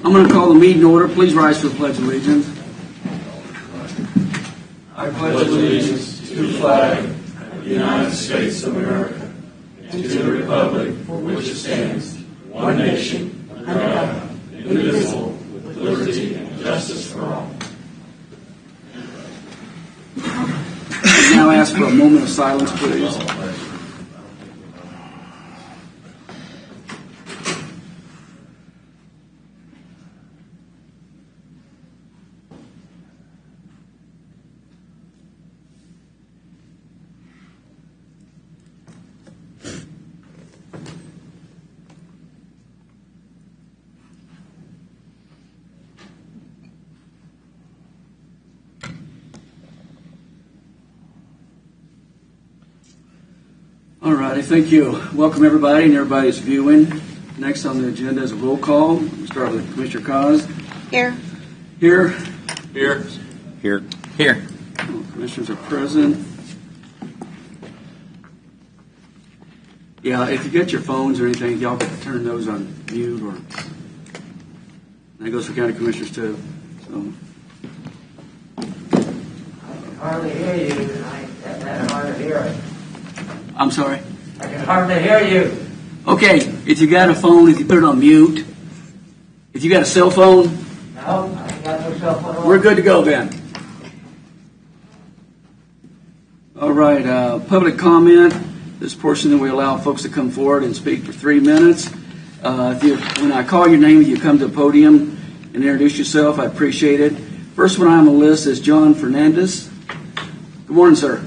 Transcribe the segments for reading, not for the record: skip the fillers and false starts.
I'm going to call the meeting to order. Please rise for the Pledge of Allegiance. I pledge allegiance to the flag of the United States of America and to the republic for which it stands, one nation, under God, indivisible, with liberty and justice for all. I now ask for a moment of silence, please. All righty, thank you. Welcome everybody, and everybody's viewing. Next on the agenda is a roll call. We'll start with Commissioner Cos. Here. Here. Here. Here. Here. All commissioners are present. Yeah, if you get your phones or anything, y'all can turn those on mute, or that goes for county commissioners too. So. I can hardly hear you tonight. That's hard to hear it. I'm sorry? I can hardly hear you. Okay, if you got a phone, if you put it on mute. If you got a cell phone, No, I ain't got no cell phone on. we're good to go then. All right, public comment. This portion that we allow folks to come forward and speak for 3 minutes. When I call your name, you come to the podium and introduce yourself. I appreciate it. First one on the list is John Fernandez. Good morning, sir.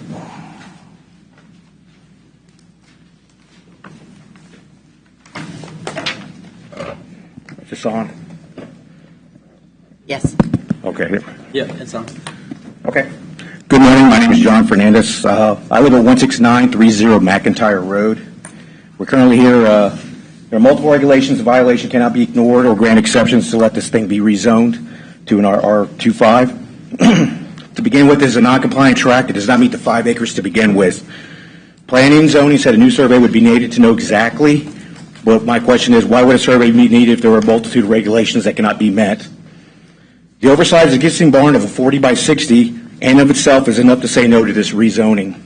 Is this on? Yes. Okay. Yeah, it's on. Okay. Good morning. My name is John Fernandez. I live at 16930 McIntyre Road. We're currently here. There are multiple regulations. The violation cannot be ignored or grant exceptions to let this thing be rezoned to an R25. To begin with, this is a non-compliant tract. It does not meet the 5 acres to begin with. Planning and zoning said a new survey would be needed to know exactly. But my question is, why would a survey be needed if there were a multitude of regulations that cannot be met? The oversized existing barn of a 40 by 60 and of itself is enough to say no to this rezoning.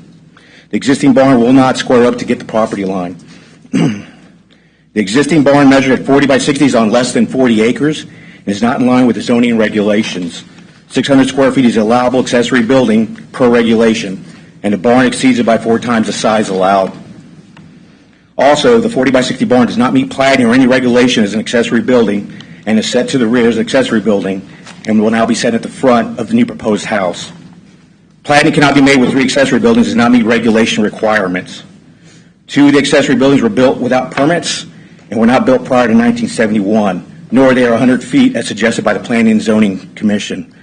The existing barn will not square up to get the property line. The existing barn measured at 40 by 60 is on less than 40 acres and is not in line with the zoning regulations. 600 square feet is allowable accessory building per regulation, and the barn exceeds it by 4 times the size allowed. Also, the 40 by 60 barn does not meet plating or any regulation as an accessory building and is set to the rear as an accessory building and will now be set at the front of the new proposed house. Plating cannot be made with 3 accessory buildings and does not meet regulation requirements. 2 of the accessory buildings were built without permits and were not built prior to 1971, nor are they 100 feet as suggested by the Planning and Zoning Commission.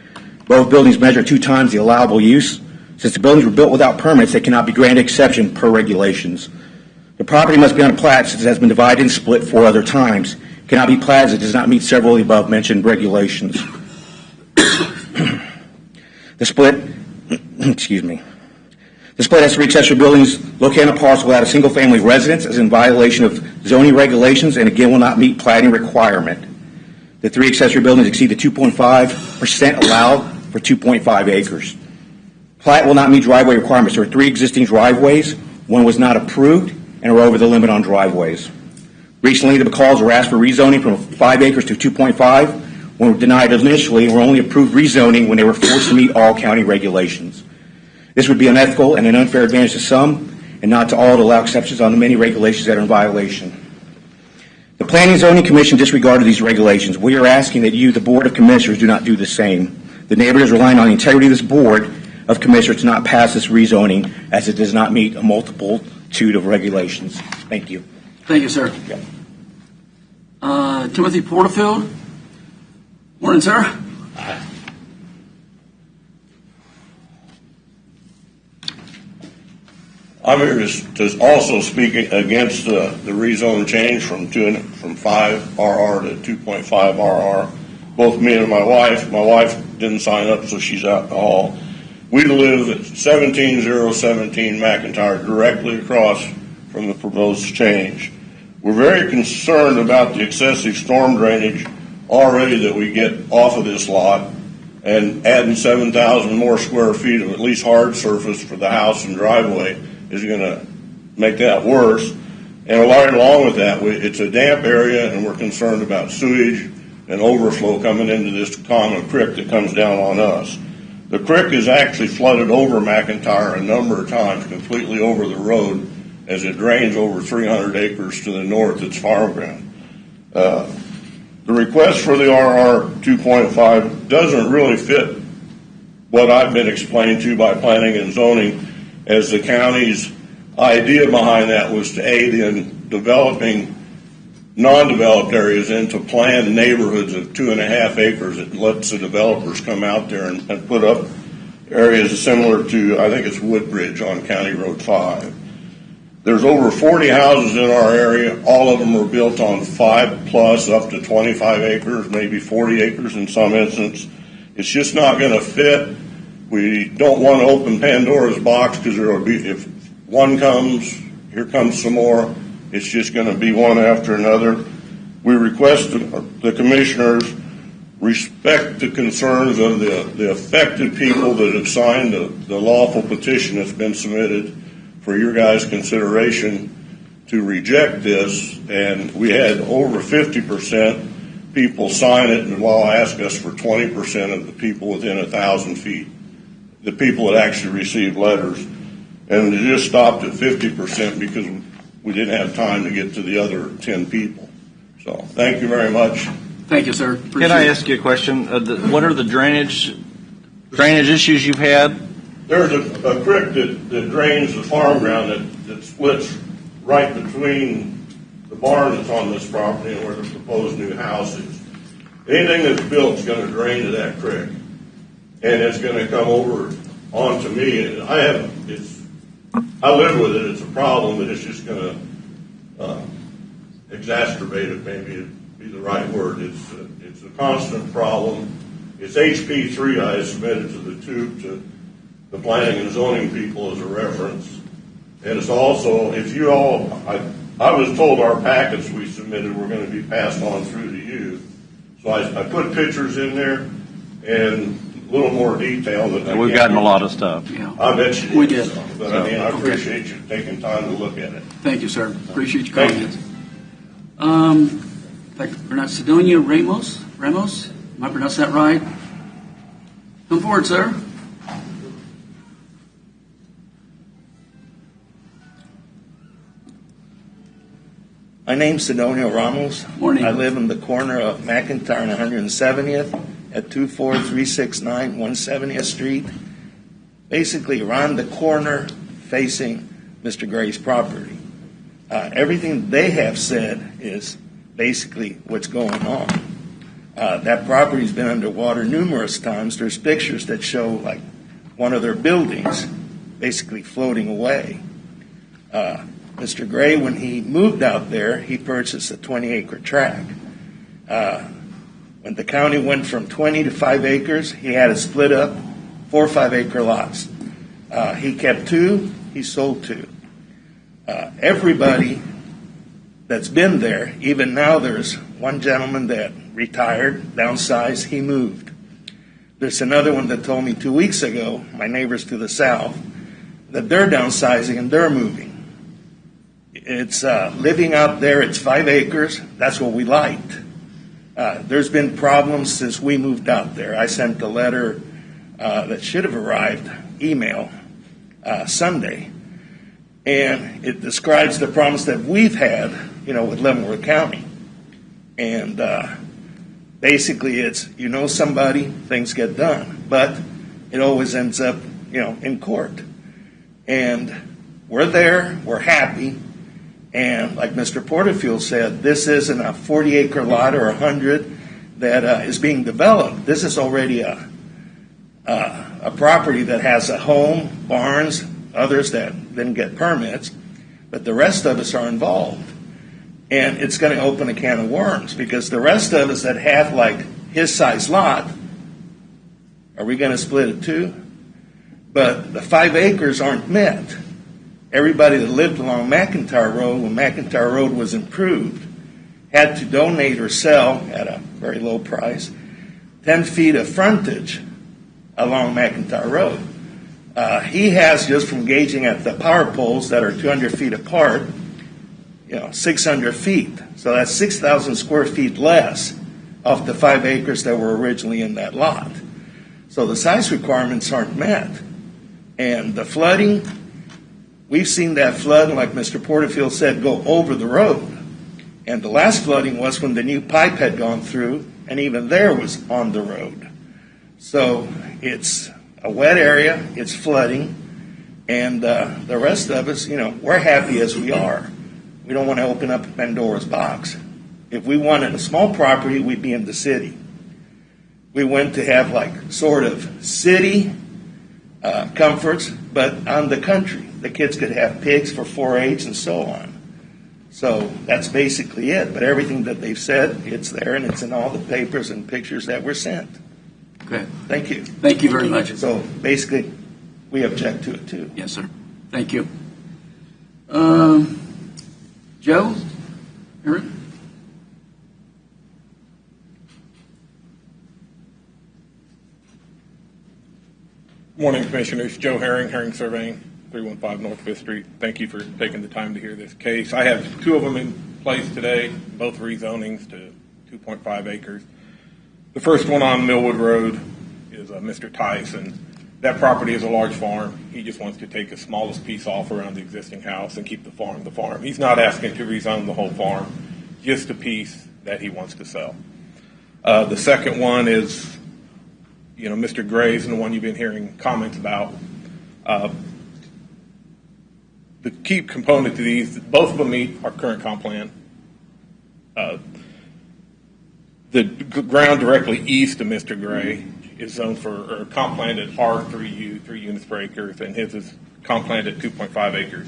Both buildings measure 2 times the allowable use. Since the buildings were built without permits, they cannot be granted exception per regulations. The property must be on a plat since it has been divided and split 4 other times. It cannot be platted as it does not meet several of the above mentioned regulations. The split has 3 accessory buildings located on a parcel without a single family residence as in violation of zoning regulations and again will not meet platting requirement. The 3 accessory buildings exceed the 2.5% allowed for 2.5 acres. Plat will not meet driveway requirements. There are 3 existing driveways. 1 was not approved and are over the limit on driveways. Recently, the McCalls were asked for rezoning from 5 acres to 2.5 when were denied initially and were only approved rezoning when they were forced to meet all county regulations. This would be unethical and an unfair advantage to some and not to all to allow exceptions on the many regulations that are in violation. The Planning and Zoning Commission disregarded these regulations. We are asking that you, the Board of Commissioners, do not do the same. The neighborhood is relying on the integrity of this Board of Commissioners to not pass this rezoning as it does not meet a multitude of regulations. Thank you. Thank you, sir. Yeah. Timothy Porterfield. Morning, sir. I'm here to also speak against the rezone change from 5 RR to 2.5 RR. Both me and my wife didn't sign up, so she's out in the hall. We live at 17017 McIntyre, directly across from the proposed change. We're very concerned about the excessive storm drainage already that we get off of this lot, and adding 7,000 more square feet of at least hard surface for the house and driveway is going to make that worse. And right along with that, it's a damp area, and we're concerned about sewage and overflow coming into this common creek that comes down on us. The creek is actually flooded over McIntyre a number of times, completely over the road, as it drains over 300 acres to the north. It's farmland. The request for the RR 2.5 doesn't really fit what I've been explained to by planning and zoning, as the county's idea behind that was to aid in developing non-developed areas into planned neighborhoods of 2.5 acres. It lets the developers come out there and put up areas similar to, I think it's Woodbridge on County Road 5. There's over 40 houses in our area. All of them were built on 5 plus up to 25 acres, maybe 40 acres in some instances. It's just not going to fit. We don't want to open Pandora's box, because there will be, if one comes, here comes some more. It's just going to be one after another. We request the commissioners respect the concerns of the affected people that have signed the lawful petition that's been submitted for your guys' consideration to reject this. And we had over 50% people sign it, and while ask us for 20% of the people within 1,000 feet, the people that actually received letters. And it just stopped at 50% because we didn't have time to get to the other 10 people. So thank you very much. Thank you, sir. Can I ask you a question? What are the drainage issues you've had? There's a creek that drains the farm ground that splits right between the barn that's on this property and where the proposed new house is. Anything that's built is going to drain to that creek, and it's going to come over onto me. And I live with it. It's a problem, but it's just going to exacerbate it. Maybe it'd be the right word. It's a constant problem. It's HP3 I submitted to the tube to the planning and zoning people as a reference. And it's also, if you all, I was told our packets we submitted were going to be passed on through to you. So I put pictures in there and a little more detail. We've gotten a lot of stuff. Yeah. I bet you did. We did. But I mean, I appreciate you taking time to look at it. Thank you, sir. Appreciate your Thank comments. If I can pronounce Sidonia Ramos? Am I pronouncing that right? Come forward, sir. My name's Sidonia Ramos. Morning. I live in the corner of McIntyre and 170th at 24369 170th Street. Basically around the corner facing Mr. Gray's property. Everything they have said is basically what's going on. That property's been underwater numerous times. There's pictures that show like one of their buildings basically floating away. Mr. Gray, when he moved out there, he purchased a 20-acre tract. When the county went from 20 to 5 acres, he had it split up, 4 5-acre lots. He kept 2, he sold 2. Everybody that's been there, even now there's one gentleman that retired, downsized, he moved. There's another one that told me 2 weeks ago, my neighbors to the south, that they're downsizing and they're moving. It's living out there, it's 5 acres, that's what we liked. There's been problems since we moved out there. I sent a letter that should have arrived, email, Sunday, and it describes the problems that we've had, with Leavenworth County. And basically it's, somebody, things get done, but it always ends up, in court. And we're there, we're happy. And like Mr. Porterfield said, this isn't a 40-acre lot or 100 that is being developed. This is already a property that has a home, barns, others that didn't get permits, but the rest of us are involved. And it's going to open a can of worms, because the rest of us that have like his size lot, are we going to split it too? But the 5 acres aren't met. Everybody that lived along McIntyre Road, when McIntyre Road was improved, had to donate or sell at a very low price 10 feet of frontage along McIntyre Road. He has, just from gauging at the power poles that are 200 feet apart, 600 feet. So that's 6,000 square feet less of the 5 acres that were originally in that lot. So the size requirements aren't met. And the flooding, we've seen that flood, like Mr. Porterfield said, go over the road. And the last flooding was when the new pipe had gone through, and even there was on the road. So it's a wet area, it's flooding, and the rest of us, we're happy as we are. We don't want to open up Pandora's box. If we wanted a small property, we'd be in the city. We went to have sort of city comforts, but on the country. The kids could have pigs for 4-H and so on. So that's basically it. But everything that they've said, it's there, and it's in all the papers and pictures that were sent. Okay. Thank you. Thank you very much. So basically, we object to it too. Yes, sir. Thank you. Joe? Eric? Morning, Commissioners. Joe Herring, Herring Surveying, 315 North 5th Street. Thank you for taking the time to hear this case. I have 2 of them in place today, both rezonings to 2.5 acres. The first one on Millwood Road is Mr. Tyson. That property is a large farm. He just wants to take the smallest piece off around the existing house and keep the farm the farm. He's not asking to rezone the whole farm, just a piece that he wants to sell. The second one is Mr. Gray's, and the one you've been hearing comments about. The key component to these, both of them meet our current comp plan. The ground directly east of Mr. Gray is zoned for comp plan at R3U, 3 units per acre, and his is comp plan at 2.5 acres.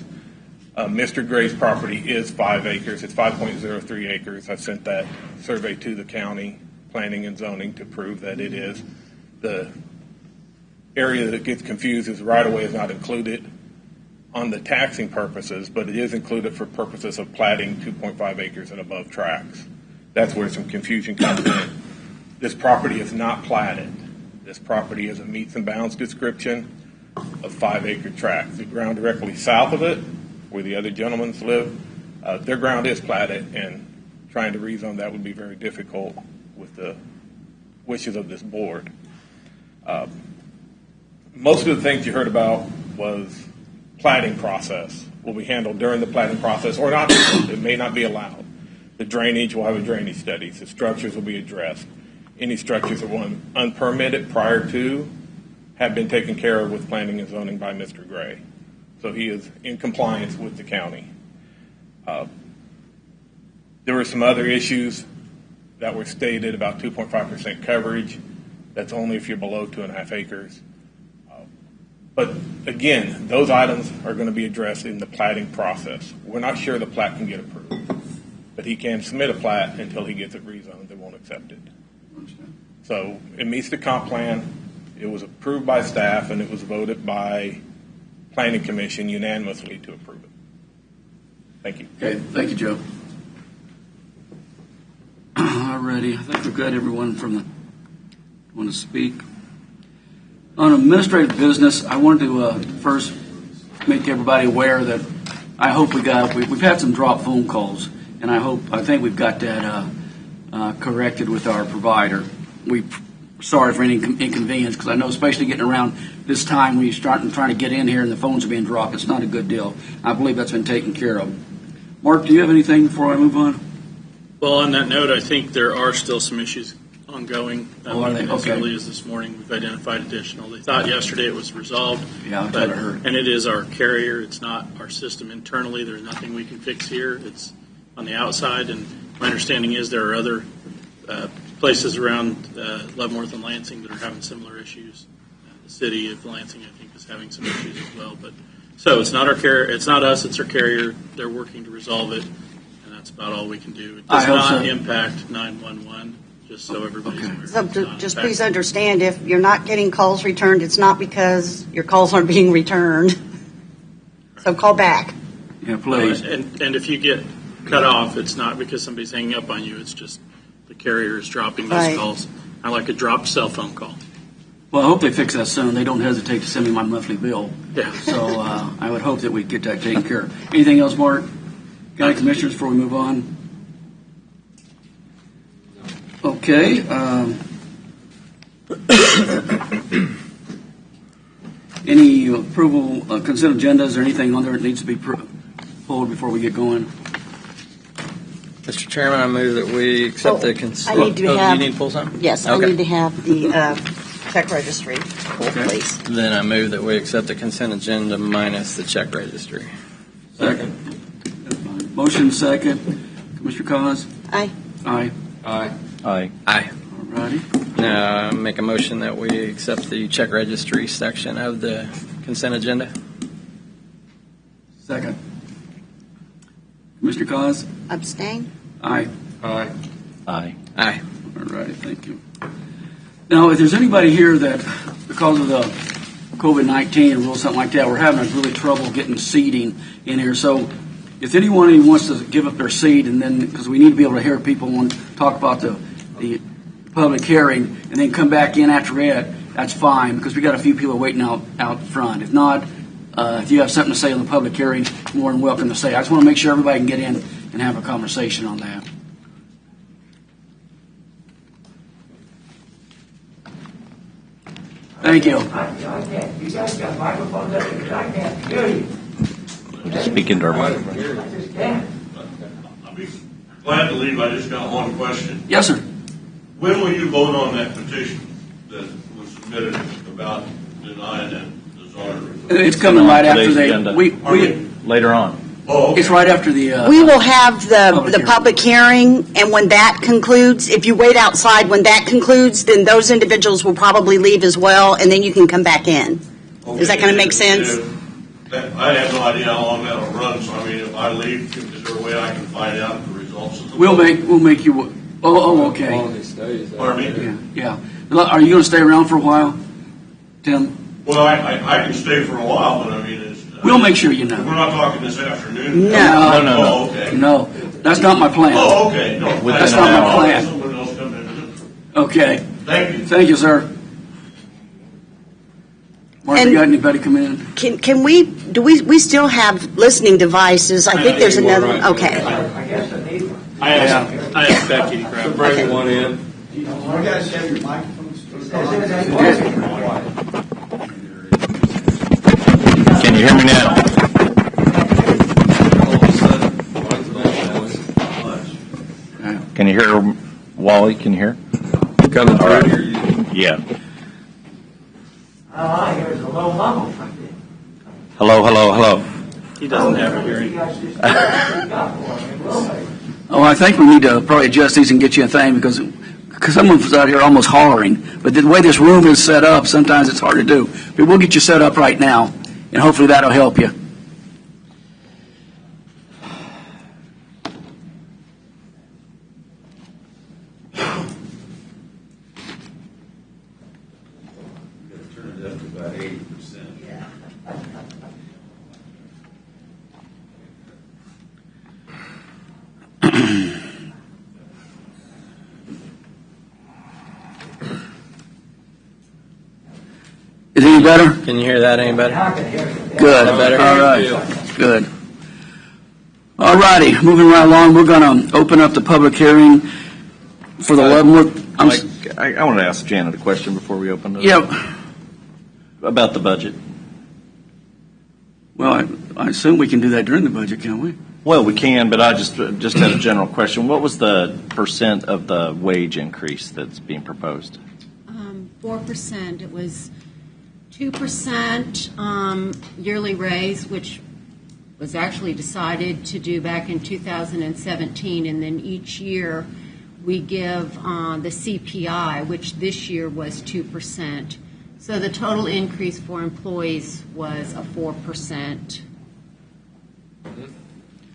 Mr. Gray's property is 5 acres. It's 5.03 acres. I've sent that survey to the county planning and zoning to prove that it is. The area that gets confused is right-of-way is not included on the taxing purposes, but it is included for purposes of platting 2.5 acres and above tracts. That's where some confusion comes in. This property is not platted. This property is a meets and bounds description of 5-acre tracts. The ground directly south of it, where the other gentlemen live, their ground is platted, and trying to rezone that would be very difficult with the wishes of this board. Most of the things you heard about was platting process will be handled during the platting process or not. It may not be allowed. The drainage will have a drainage study. The structures will be addressed. Any structures that were unpermitted prior to have been taken care of with planning and zoning by Mr. Gray. So he is in compliance with the county. There were some other issues that were stated about 2.5% coverage. That's only if you're below 2.5 acres. But again, those items are going to be addressed in the platting process. We're not sure the plat can get approved, but he can submit a plat until he gets it rezoned. They won't accept it. So it meets the comp plan. It was approved by staff, and it was voted by Planning Commission unanimously to approve it. Thank you. Okay, thank you, Joe. Alrighty, I think we've got everyone from the want to speak. On administrative business, I wanted to first make everybody aware that I hope we've had some drop phone calls, and I think we've got that corrected with our provider. Sorry for any inconvenience, because I know especially getting around this time when you start trying to get in here and the phones are being dropped, it's not a good deal. I believe that's been taken care of. Mark, do you have anything before I move on? Well, on that note, I think there are still some issues ongoing. Are they? As Okay. early as this morning, we've identified additional. They thought yesterday it was resolved. Yeah, that's what I heard. And it is our carrier. It's not our system internally. There's nothing we can fix here. It's on the outside. And my understanding is there are other places around Leavenworth and Lansing that are having similar issues. The city of Lansing, I think, is having some issues as well. But so it's not our carrier. It's not us. It's our carrier. They're working to resolve it, and that's about all we can do. It does not impact 911. Just so everybody's aware. So just please understand, if you're not getting calls returned, it's not because your calls aren't being returned. So call back. Yeah, please. And if you get cut off, it's not because somebody's hanging up on you, it's just the carrier is dropping those Right. calls. I like a dropped cell phone call. Well, I hope they fix that soon. They don't hesitate to send me my monthly bill. Yeah. So I would hope that we get that taken care of. Anything else, Mark? County Commissioners, before we move on? Okay. Any approval, consent agendas or anything on there that needs to be pulled before we get going? Mr. Chairman, I move that we accept the I consent. need to have. You need to pull something? Yes, I Okay. need to have the check registry, please. Then I move that we accept the consent agenda minus the check registry. Second. Motion second. Commissioner Cos? Aye. Aye. Aye. Aye. All righty. Now, make a motion that we accept the check registry section of the consent agenda. Second. Commissioner Cos? Abstain? Aye. Aye. Aye. Aye. All righty, thank you. Now, if there's anybody here that, because of the COVID-19 rule, something like that, we're having really trouble getting seating in here. So if anyone who wants to give up their seat, and then, because we need to be able to hear people want to talk about the public hearing, and then come back in after it, that's fine, because we got a few people waiting out front. If not, if you have something to say on the public hearing, you're more than welcome to say. I just want to make sure everybody can get in and have a conversation on that. Thank you. You guys got microphones up there, I can't hear you. Speak into our mic. I just can't. I'll be glad to leave. I just got one question. Yes, sir. When will you vote on that petition that was submitted about denying that the zoning? It's coming right after Today's they. agenda. Later on. Oh, okay. It's right after the. We will have Public the hearing. public hearing, and when that concludes, if you wait outside, when that concludes, then those individuals will probably leave as well, and then you can come back in. Does that kind of make sense? I have no idea how long that'll run, so I mean, if I leave, is there a way I can find out the results of the We'll vote? make you. Oh, okay. Pardon me? Yeah. Are you going to stay around for a while, Tim? Well, I can stay for a while, but I mean, it's. We'll make sure you know. We're not talking this afternoon. No. No. Oh, okay. No, that's not my plan. Oh, okay. No, That's not my plan. Someone else come in. Okay. Thank you. Thank you, sir. Mark, And- you got anybody come in? Can we still have listening devices? I think there's another, okay. I guess I need one. I asked Becky to grab one. Bring one in. You guys have your microphones. Can you hear me now? Can you hear Wally? Can you hear? Coming through. Yeah. All I hear is a low mumble. Hello. He doesn't have a hearing. You guys just speak up for me, will they? Oh, I think we need to probably adjust these and get you a thing because some of us out here are almost hollering. But the way this room is set up, sometimes it's hard to do. But we'll get you set up right now, and hopefully that'll help you. Turn it up to about 80%. Is it any better? Can you hear that any better? I can hear you. Good. That better? All right. Good. All righty. Moving right along, we're going to open up the public hearing for the Leavenworth. I want to ask Janet a question before we open it. Yeah. About the budget. Well, I assume we can do that during the budget, can't we? Well, we can, but I just had a general question. What was the percent of the wage increase that's being proposed? 4%. It was 2% yearly raise, which was actually decided to do back in 2017, and then each year we give the CPI, which this year was 2%. So the total increase for employees was a 4%.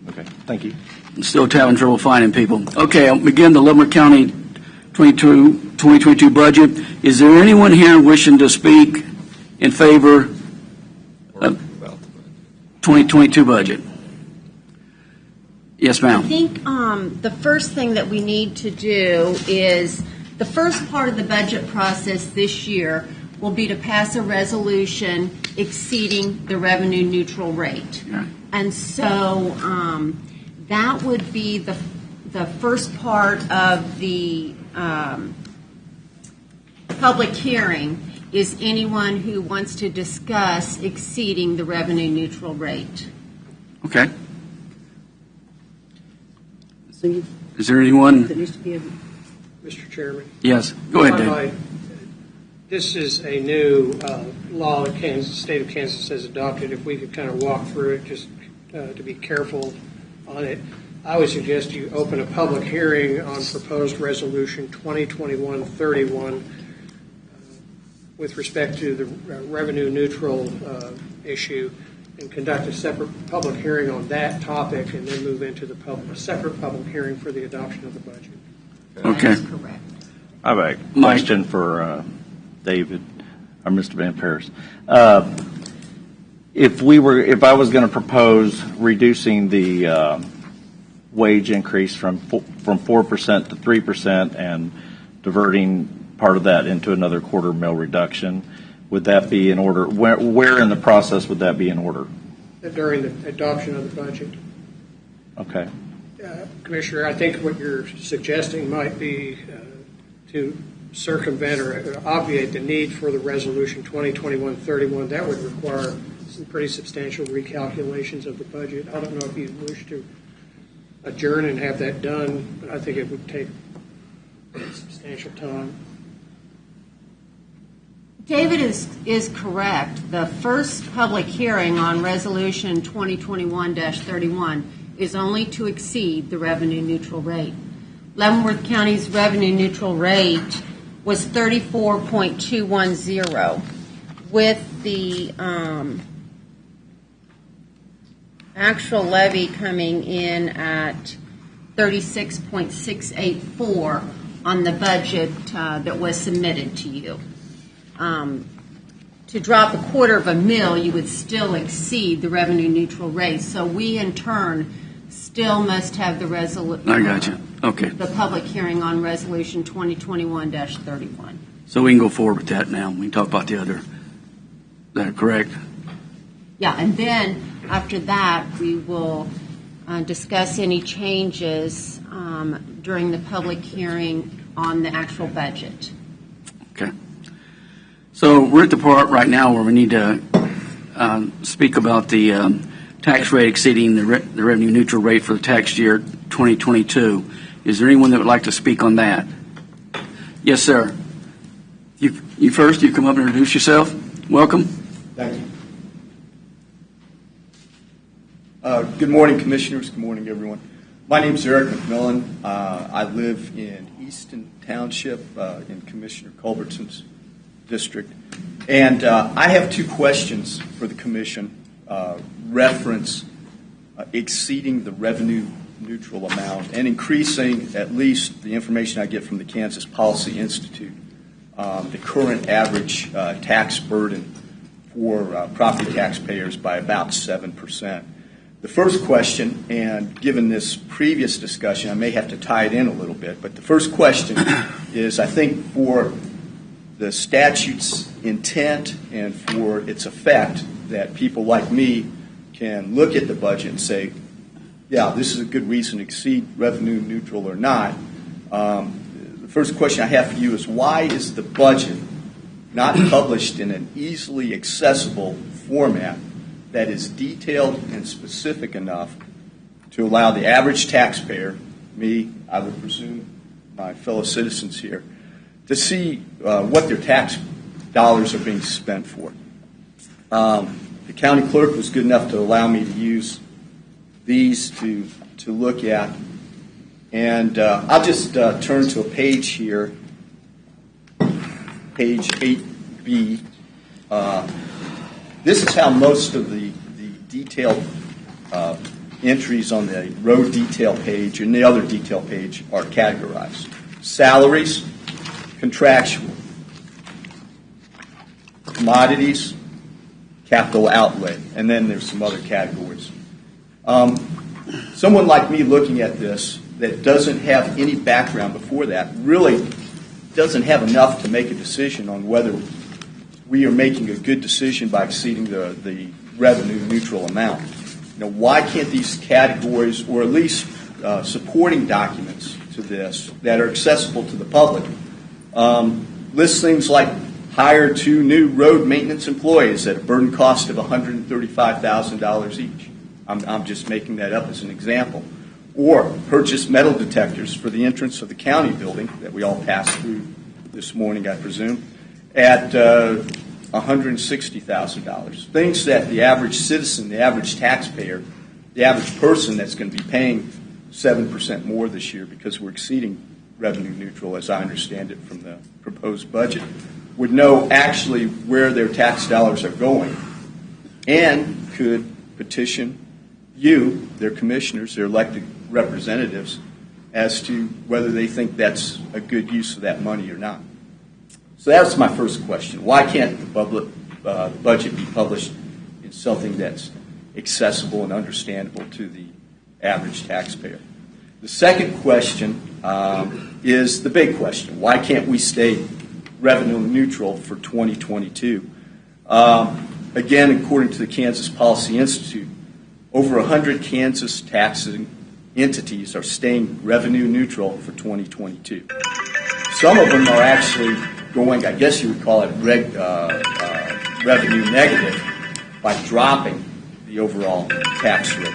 Okay, thank you. Still having trouble finding people. Okay, I'll begin the Leavenworth County 2022 budget. Is there anyone here wishing to speak in favor of 2022 budget? Yes, I ma'am. think the first thing that we need to do is, the first part of the budget process this year will be to pass a resolution exceeding the revenue neutral rate. Yeah. And so that would be the first part of the public hearing, is anyone who wants to discuss exceeding the revenue neutral rate. Okay. Is there anyone? There needs to be a Mr. Chairman. Yes. Go ahead, Dave. This is a new law that the state of Kansas has adopted. If we could kind of walk through it, just to be careful on it, I would suggest you open a public hearing on proposed resolution 2021-31 with respect to the revenue neutral issue, and conduct a separate public hearing on that topic, and then move into the separate public hearing for the adoption of the budget. Okay. That is correct. I have a question for David, or Mr. Van Paris. If I was going to propose reducing the wage increase from 4% to 3% and diverting part of that into another quarter mil reduction, would that be in order? Where in the process would that be in order? During the adoption of the budget. Okay. Commissioner, I think what you're suggesting might be to circumvent or obviate the need for the resolution 2021-31. That would require some pretty substantial recalculations of the budget. I don't know if you wish to adjourn and have that done, but I think it would take substantial time. David is correct. The first public hearing on Resolution 2021-31 is only to exceed the revenue neutral rate. Leavenworth County's revenue neutral rate was 34.210, with the actual levy coming in at 36.684 on the budget that was submitted to you. To drop a quarter of a mil, you would still exceed the revenue neutral rate. So we, in turn, still must have the resolution. I got you. Okay. The public hearing on Resolution 2021-31. So we can go forward with that now. We can talk about the other. Is that correct? Yeah, and then after that, we will discuss any changes during the public hearing on the actual budget. Okay. So we're at the part right now where we need to speak about the tax rate exceeding the revenue neutral rate for the tax year 2022. Is there anyone that would like to speak on that? Yes, sir. You first. You come up and introduce yourself. Welcome. Thank you. Good morning, Commissioners. Good morning, everyone. My name is Eric McMillan. I live in Easton Township in Commissioner Culbertson's district. And I have two questions for the Commission. Reference exceeding the revenue neutral amount and increasing, at least the information I get from the Kansas Policy Institute, the current average tax burden for property taxpayers by about 7%. The first question, and given this previous discussion, I may have to tie it in a little bit, but the first question is, I think, for the statute's intent and for its effect, that people like me can look at the budget and say, yeah, this is a good reason to exceed revenue neutral or not. The first question I have for you is, why is the budget not published in an easily accessible format that is detailed and specific enough to allow the average taxpayer, me, I would presume my fellow citizens here, to see what their tax dollars are being spent for? The county clerk was good enough to allow me to use these to look at. And I'll just turn to a page here, page 8B. This is how most of the detailed entries on the road detail page and the other detail page are categorized. Salaries, contractual, commodities, capital outlay, and then there's some other categories. someone like me looking at this that doesn't have any background before that really doesn't have enough to make a decision on whether we are making a good decision by exceeding the revenue neutral amount. Why can't these categories, or at least supporting documents to this that are accessible to the public, list things like hire 2 new road maintenance employees at a burden cost of $135,000 each. I'm just making that up as an example. Or purchase metal detectors for the entrance of the county building that we all passed through this morning, I presume, at $160,000. Things that the average citizen, the average taxpayer, the average person that's going to be paying 7% more this year because we're exceeding revenue neutral, as I understand it from the proposed budget, would know actually where their tax dollars are going and could petition you, their commissioners, their elected representatives, as to whether they think that's a good use of that money or not. So that's my first question. Why can't the public budget be published in something that's accessible and understandable to the average taxpayer? The second question is the big question. Why can't we stay revenue neutral for 2022? Again, according to the Kansas Policy Institute, over 100 Kansas taxing entities are staying revenue neutral for 2022. Some of them are actually going, I guess you would call it revenue negative, by dropping the overall tax rate.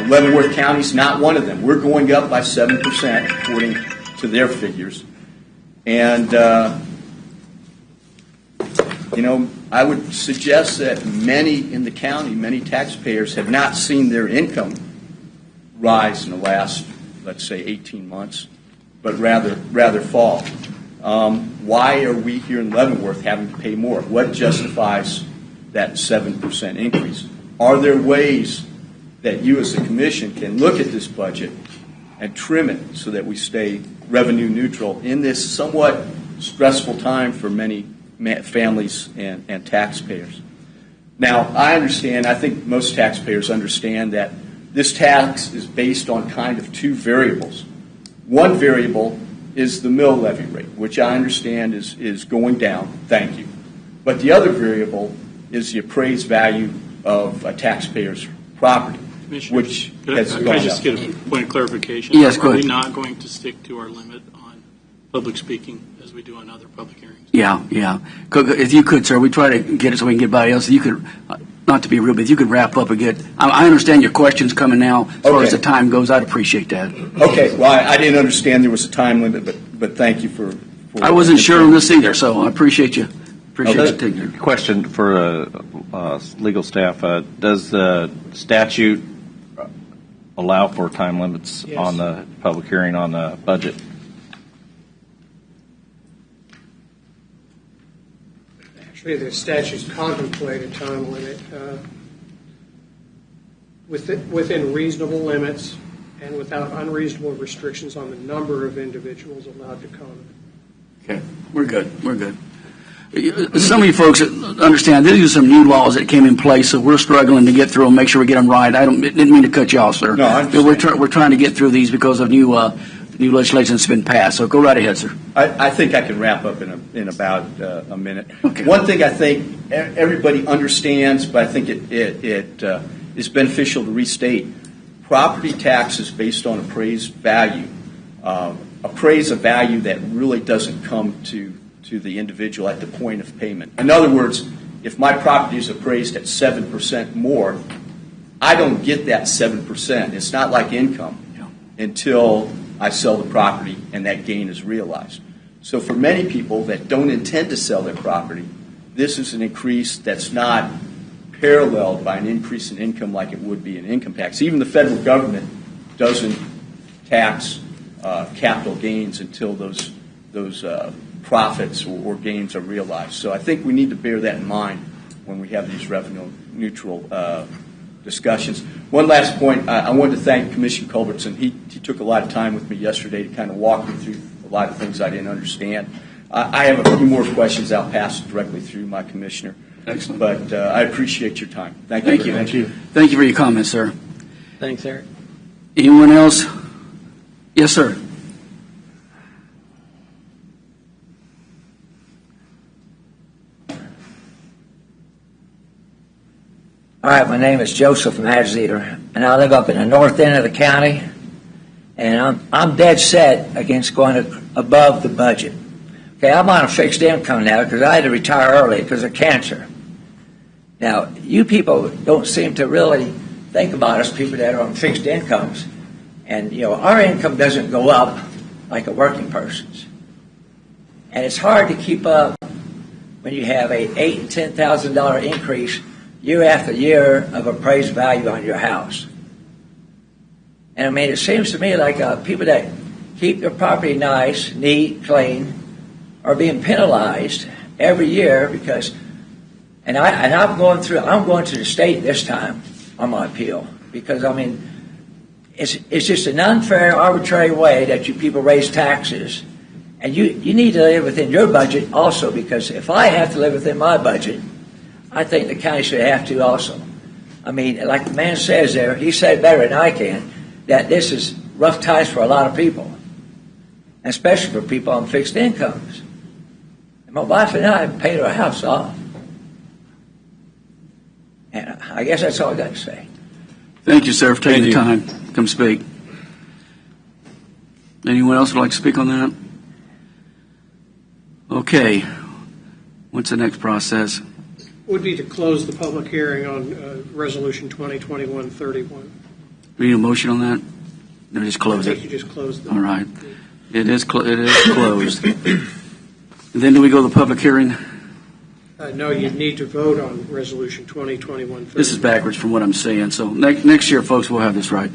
Leavenworth County is not one of them. We're going up by 7% according to their figures. And, I would suggest that many in the county, many taxpayers have not seen their income rise in the last, let's say, 18 months, but rather fall. Why are we here in Leavenworth having to pay more? What justifies that 7% increase? Are there ways that you as a commission can look at this budget and trim it so that we stay revenue neutral in this somewhat stressful time for many families and taxpayers? Now, I understand, I think most taxpayers understand that this tax is based on kind of 2 variables. One variable is the mill levy rate, which I understand is going down, thank you. But the other variable is the appraised value of a taxpayer's property, which has gone up. Can I just get a point of clarification? Yes, go ahead. Are we not going to stick to our limit on public speaking as we do on other public hearings? Yeah. If you could, sir, we try to get it so we can get by else. You could, not to be rude, but if you could wrap up and get, I understand your questions coming now. As far as the time goes, I'd appreciate that. Okay. Well, I didn't understand there was a time limit, but thank you for I wasn't sure on this either, so I appreciate you. Appreciate you taking it. Question for legal staff. Does the statute allow for time limits on the public hearing on the budget? Actually, the statutes contemplate a time limit within reasonable limits and without unreasonable restrictions on the number of individuals allowed to comment. Okay, we're good. Some of you folks understand these are some new laws that came in place, so we're struggling to get through them, make sure we get them right. Didn't mean to cut you off, sir. No, I understand. We're trying to get through these because of new legislation that's been passed. So go right ahead, sir. I think I can wrap up in about a minute. Okay. One thing I think everybody understands, but I think it is beneficial to restate: property tax is based on appraised value. Appraise a value that really doesn't come to the individual at the point of payment. In other words, if my property is appraised at 7% more, I don't get that 7%. It's not like income until I sell the property and that gain is realized. So for many people that don't intend to sell their property, this is an increase that's not paralleled by an increase in income like it would be in income tax. Even the federal government doesn't tax capital gains until those profits or gains are realized. So I think we need to bear that in mind when we have these revenue neutral discussions. One last point, I wanted to thank Commissioner Culbertson. He took a lot of time with me yesterday to kind of walk me through a lot of things I didn't understand. I have a few more questions I'll pass directly through my commissioner. Excellent. But I appreciate your time. Thank you. Thank you for your comments, sir. Thanks, Eric. Anyone else? Yes, sir. All right, my name is Joseph Madzeder, and I live up in the north end of the county, and I'm dead set against going above the budget. Okay, I'm on a fixed income now because I had to retire early because of cancer. Now, you people don't seem to really think about us people that are on fixed incomes, and our income doesn't go up like a working person's, and it's hard to keep up when you have a $8,000 and $10,000 increase year after year of appraised value on your house. And I mean, it seems to me like people that keep their property nice, neat, clean, are being penalized every year because, I'm going to the state this time on my appeal because, I mean, it's just an unfair, arbitrary way that you people raise taxes. And you need to live within your budget also, because if I have to live within my budget, I think the county should have to also. I mean, like the man says there, he said better than I can, that this is rough times for a lot of people, especially for people on fixed incomes. And my wife and I paid our house off. And I guess that's all I got to say. Thank you, sir, for taking the time to come speak. Anyone else would like to speak on that? Okay. What's the next process? Would be to close the public hearing on Resolution 2021-31. We need a motion on that? No, just close I it. think you just closed All right. It is closed. And then do we go to the public hearing? No, you need to vote on Resolution 2021-31. This is backwards from what I'm saying. So next year, folks, we'll have this right.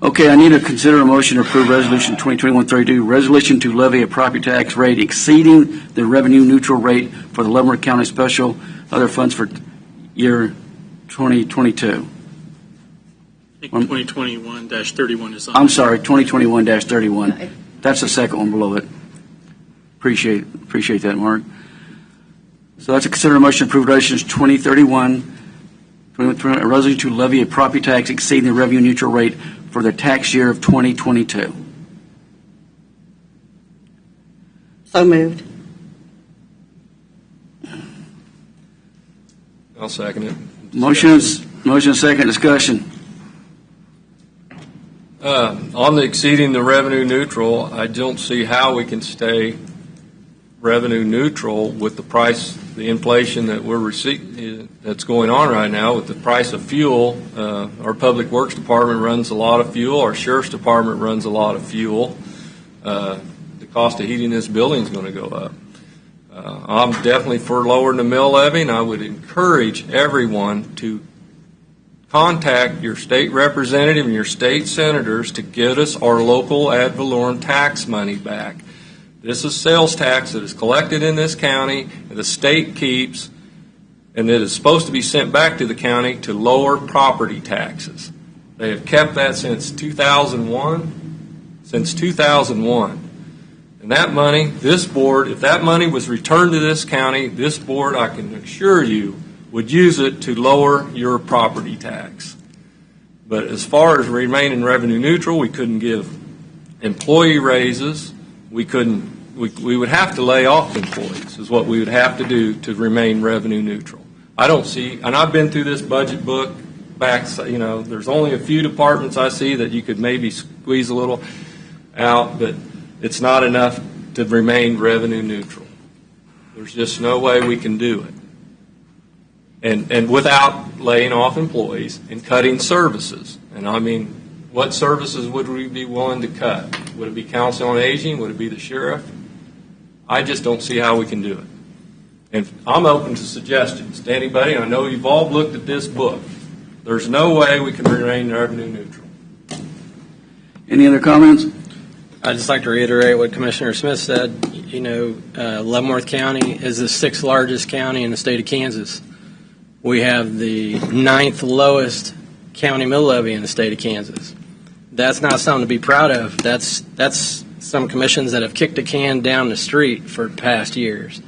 Okay, I need to consider a motion to approve Resolution 2021-32, resolution to levy a property tax rate exceeding the revenue neutral rate for the Leavenworth County Special Other Funds for year 2022. I think 2021-31 is on. I'm sorry, 2021-31. That's the second one below it. Appreciate that, Mark. So that's a consider a motion to approve resolutions 2031, a resolution to levy a property tax exceeding the revenue neutral rate for the tax year of 2022. So moved. I'll second it. Motion second, discussion. On the exceeding the revenue neutral, I don't see how we can stay revenue neutral with the price, the inflation that that's going on right now with the price of fuel. Our Public Works Department runs a lot of fuel. Our Sheriff's Department runs a lot of fuel. The cost of heating this building is going to go up. I'm definitely for lowering the mill levy, and I would encourage everyone to contact your state representative and your state senators to get us our local ad valorem tax money back. This is sales tax that is collected in this county, and the state keeps, and it is supposed to be sent back to the county to lower property taxes. They have kept that since 2001. Since 2001. And that money, this board, if that money was returned to this county, this board, I can assure you, would use it to lower your property tax. But as far as remaining revenue neutral, we couldn't give employee raises. We would have to lay off employees is what we would have to do to remain revenue neutral. I don't see, and I've been through this budget book back, there's only a few departments I see that you could maybe squeeze a little out, but it's not enough to remain revenue neutral. There's just no way we can do it. And without laying off employees and cutting services. And I mean, what services would we be willing to cut? Would it be Council on Aging? Would it be the sheriff? I just don't see how we can do it. And I'm open to suggestions to anybody. I know you've all looked at this book. There's no way we can remain revenue neutral. Any other comments? I'd just like to reiterate what Commissioner Smith said. Leavenworth County is the 6th largest county in the state of Kansas. We have the 9th lowest county mill levy in the state of Kansas. That's not something to be proud of. That's some commissions that have kicked a can down the street for past years,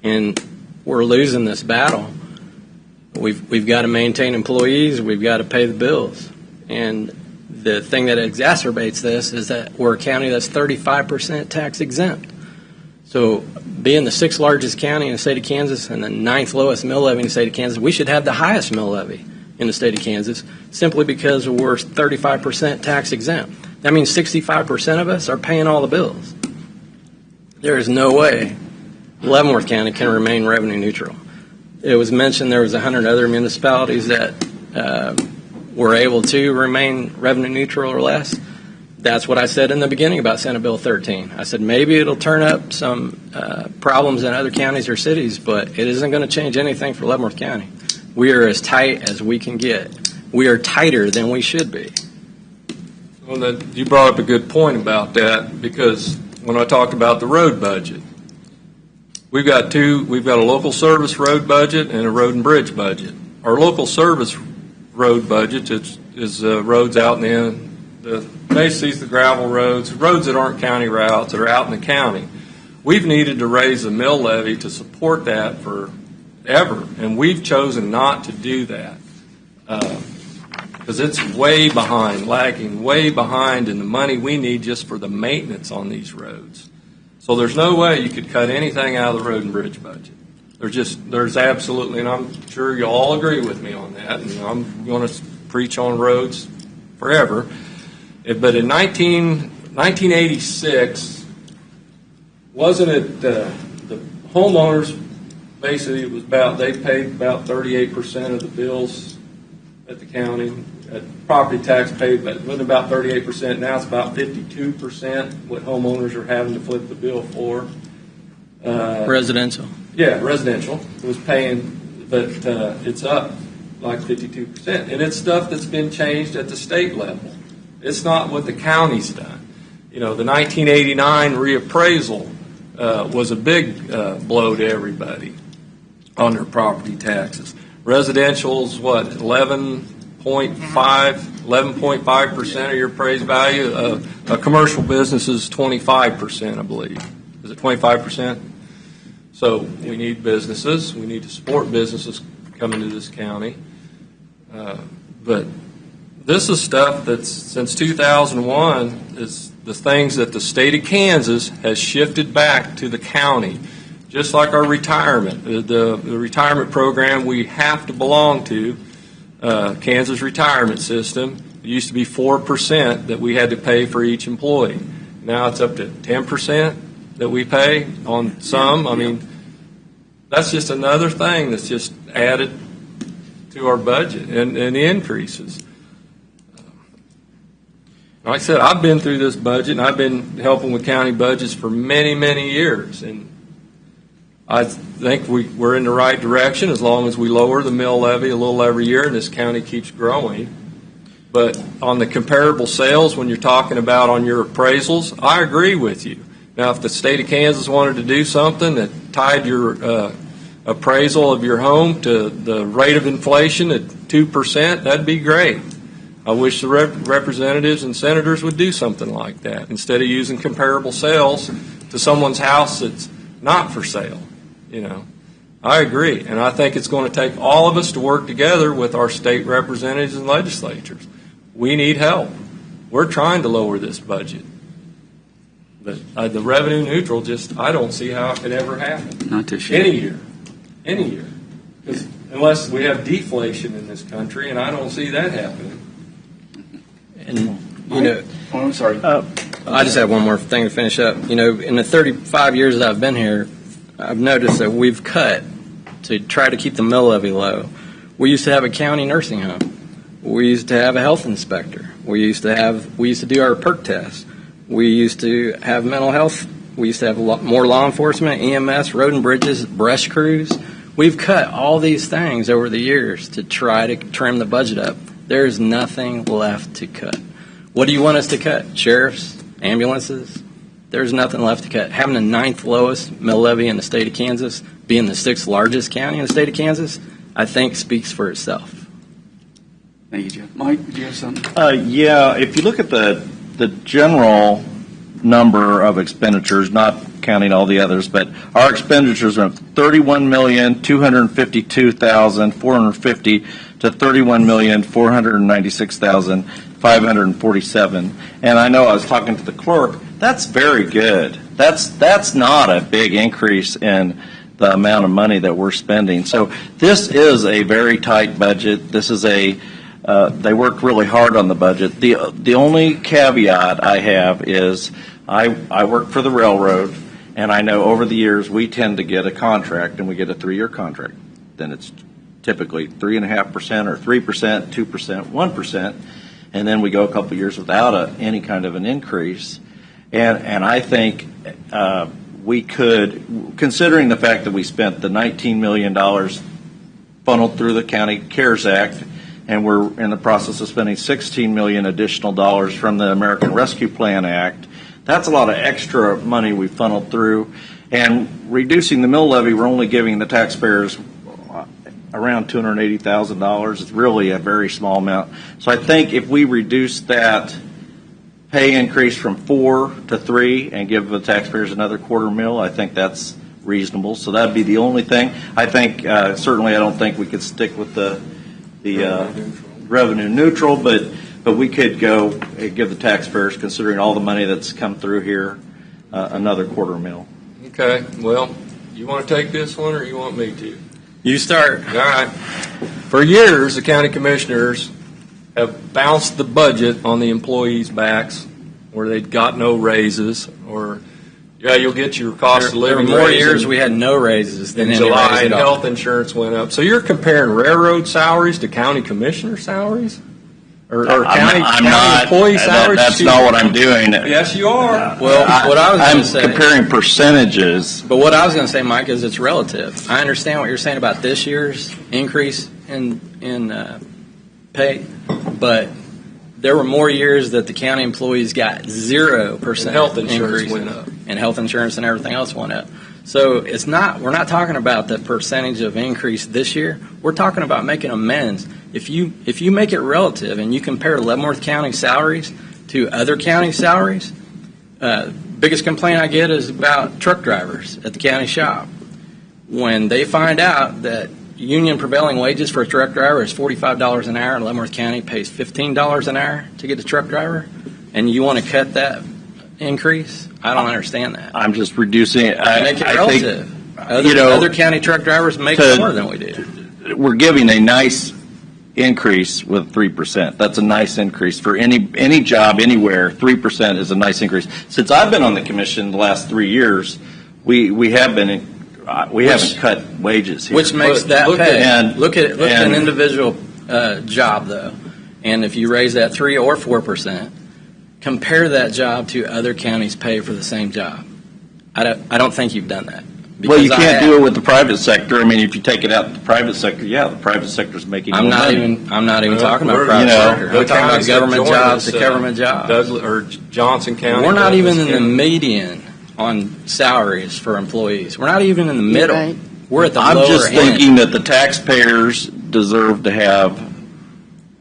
and we're losing this battle. We've got to maintain employees. We've got to pay the bills, and The thing that exacerbates this is that we're a county that's 35% tax exempt. So being the 6th largest county in the state of Kansas and the 9th lowest mill levy in the state of Kansas, we should have the highest mill levy in the state of Kansas simply because we're 35% tax exempt. That means 65% of us are paying all the bills. There is no way Leavenworth County can remain revenue neutral. It was mentioned there was 100 other municipalities that were able to remain revenue neutral or less. That's what I said in the beginning about Senate Bill 13. I said maybe it'll turn up some problems in other counties or cities, but it isn't going to change anything for Leavenworth County. We are as tight as we can get. We are tighter than we should be. Well, you brought up a good point about that, because when I talked about the road budget, we've got a local service road budget and a road and bridge budget. Our local service road budget is roads out in basically the gravel roads that aren't county routes, that are out in the county. We've needed to raise the mill levy to support that forever, and we've chosen not to do that because it's way behind, lagging way behind in the money we need just for the maintenance on these roads. So there's no way you could cut anything out of the road and bridge budget. There's absolutely, and I'm sure you all agree with me on that, and I'm going to preach on roads forever. But in 1986, wasn't it the homeowners, basically it was they paid about 38% of the bills at the county. Property tax paid about 38%. Now it's about 52% what homeowners are having to flip the bill for. Residential. Yeah, residential was paying, but it's up like 52%. And it's stuff that's been changed at the state level. It's not what the county's done. The 1989 reappraisal was a big blow to everybody on their property taxes. Residential's 11.5% of your appraised value. A commercial business is 25%, I believe. Is it 25%? So we need businesses. We need to support businesses coming to this county. But this is stuff that's since 2001 is the things that the state of Kansas has shifted back to the county. Just like our retirement, the retirement program we have to belong to, Kansas retirement system. It used to be 4% that we had to pay for each employee. Now it's up to 10% that we pay on some. I mean, that's just another thing that's just added to our budget and the increases. Like I said, I've been through this budget, and I've been helping with county budgets for many, many years. And I think we're in the right direction as long as we lower the mill levy a little every year and this county keeps growing. But on the comparable sales, when you're talking about on your appraisals, I agree with you. Now, if the state of Kansas wanted to do something that tied your appraisal of your home to the rate of inflation at 2%, that'd be great. I wish the representatives and senators would do something like that instead of using comparable sales to someone's house that's not for sale. I agree, and I think it's going to take all of us to work together with our state representatives and legislatures. We need help. We're trying to lower this budget. But the revenue neutral, I don't see how it could ever happen. Not this year. Any year. Because unless we have deflation in this country, and I don't see that happening. And, I'm sorry. I just have one more thing to finish up. In the 35 years that I've been here, I've noticed that we've cut to try to keep the mill levy low. We used to have a county nursing home. We used to have a health inspector. We used to do our perk tests. We used to have mental health. We used to have more law enforcement, EMS, road and bridges, brush crews. We've cut all these things over the years to try to trim the budget up. There's nothing left to cut. What do you want us to cut? Sheriffs? Ambulances? There's nothing left to cut. Having the 9th lowest mill levy in the state of Kansas, being the 6th largest county in the state of Kansas, I think speaks for itself. Thank you, Jeff. Mike, do you have something? Yeah, if you look at the general number of expenditures, not counting all the others, but our expenditures are $31,252,450 to $31,496,000. $547. And I know I was talking to the clerk, that's very good. That's not a big increase in the amount of money that we're spending. So this is a very tight budget. This is they worked really hard on the budget. The only caveat I have is I work for the railroad, and I know over the years we tend to get a contract, and we get a 3-year contract. Then it's typically 3.5% or 3%, 2%, 1%, and then we go a couple years without any kind of an increase. And I think we could, considering the fact that we spent the $19 million funneled through the County CARES Act, and we're in the process of spending $16 million additional dollars from the American Rescue Plan Act. That's a lot of extra money we funneled through. And reducing the mill levy, we're only giving the taxpayers around $280,000. It's really a very small amount. So I think if we reduce that pay increase from 4 to 3 and give the taxpayers another $250,000, I think that's reasonable. So that'd be the only thing. I think certainly I don't think we could stick with the revenue neutral, but we could go give the taxpayers, considering all the money that's come through here, another $250,000. Okay, well, you want to take this one or you want me to? You start. All right. For years, the county commissioners have bounced the budget on the employees' backs where they'd got no raises or, yeah, you'll get your cost of living. There were more years we had no raises than in any July, raise and at all. health insurance went up. So you're comparing railroad salaries to county commissioner salaries? Or county employee salaries? That's not what I'm doing. Yes, you are. Well, what I was going to say. I'm comparing percentages. But what I was going to say, Mike, is it's relative. I understand what you're saying about this year's increase in pay, but there were more years that the county employees got 0% And health insurance increase, went up. and health insurance and everything else went up. So we're not talking about the percentage of increase this year. We're talking about making amends. If you make it relative and you compare Leavenworth County salaries to other county salaries, biggest complaint I get is about truck drivers at the county shop. When they find out that union prevailing wages for a truck driver is $45 an hour and Leavenworth County pays $15 an hour to get a truck driver, and you want to cut that increase, I don't understand that. I'm just reducing it. Make it relative. Think, other county truck drivers make more than we do. We're giving a nice increase with 3%. That's a nice increase for any job anywhere. 3% is a nice increase. Since I've been on the commission the last 3 years, we haven't cut wages here. Which makes that pay. Look at an individual job though, and if you raise that 3 or 4%, compare that job to other counties' pay for the same job. I don't think you've done that. Well, you can't do it with the private sector. I mean, if you take it out the private sector, the private sector's making more money. I'm not even talking about private sector. I'm talking about government jobs to government jobs. Douglas, or Johnson County. We're not even in the median on salaries for employees. We're not even in the middle. Right. We're at the I'm lower just end. thinking that the taxpayers deserve to have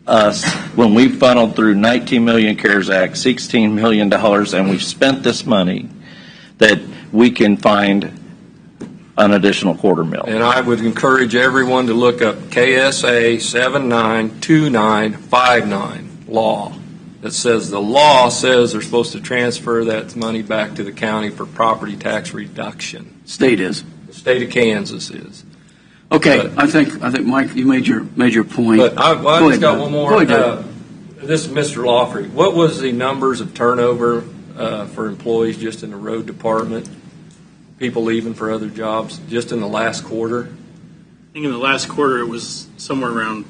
us, when we funneled through $19 million CARES Act, $16 million, and we've spent this money, that we can find an additional $250,000. And I would encourage everyone to look up KSA 792959 law. That says the law says they're supposed to transfer that money back to the county for property tax reduction. State is. The state of Kansas is. Okay, But- I think Mike, you made your point. But I Go just ahead, got Doug. one more. Go ahead, Doug. This is Mr. Lawfrey. What was the numbers of turnover for employees just in the road department? People leaving for other jobs just in the last quarter? I think in the last quarter, it was somewhere around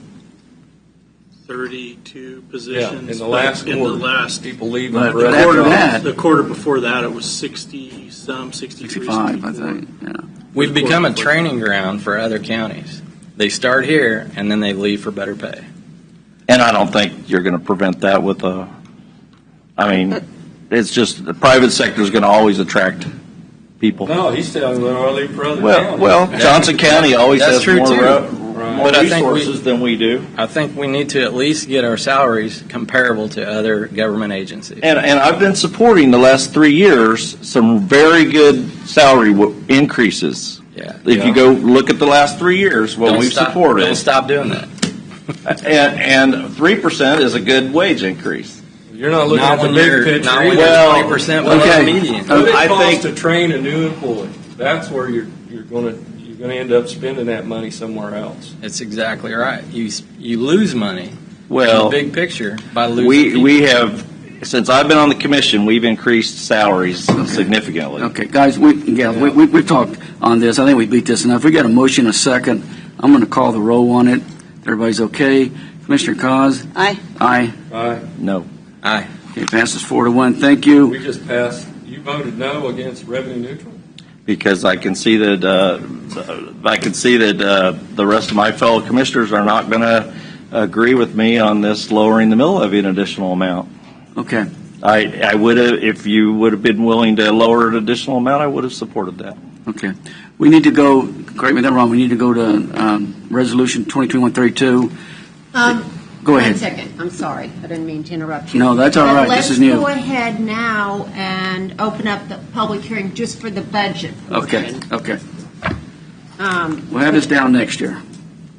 32 positions. In the last But quarter, in the last, people leaving But for other after jobs. that, the quarter before that, it was 60-some, 63, 65, I 64. think, yeah. We've become a training ground for other counties. They start here and then they leave for better pay. And I don't think you're going to prevent that with it's just the private sector is going to always attract people. No, he's telling them they'll leave for other counties. Well, Johnson County always That's has true, more, too. more But I think resources than we do. I think we need to at least get our salaries comparable to other government agencies. And I've been supporting the last 3 years some very good salary increases. Yeah. If you go look at the last 3 years, what we've supported. Don't stop doing that. And 3% is a good wage increase. You're not looking at the when big you're- picture. not when either. you're 20% below okay. the median. What it I costs think- to train a new employee. That's where you're going to end up spending that money somewhere else. That's exactly right. You lose money Well, in the big picture by losing we people. have, since I've been on the commission, we've increased salaries significantly. Okay, guys, we've talked on this. I think we beat this enough. We got a motion, a second. I'm going to call the roll on it. Everybody's okay. Commissioner Cos? Aye. Aye. Aye. No. Aye. Okay, passes 4-1. Thank you. We just passed. You voted no against revenue neutral. Because I can see that the rest of my fellow commissioners are not going to agree with me on this lowering the mill levy an additional amount. Okay. I would have, if you would have been willing to lower an additional amount, I would have supported that. Okay. We need to go, correct me if I'm wrong, we need to go to Resolution 2021-32. Go ahead. 1 second, I'm sorry, I didn't mean to interrupt you. No, that's all But right. This is new. Let's go ahead now and open up the public hearing just for the budget Okay, portion. okay. We'll have this down next year.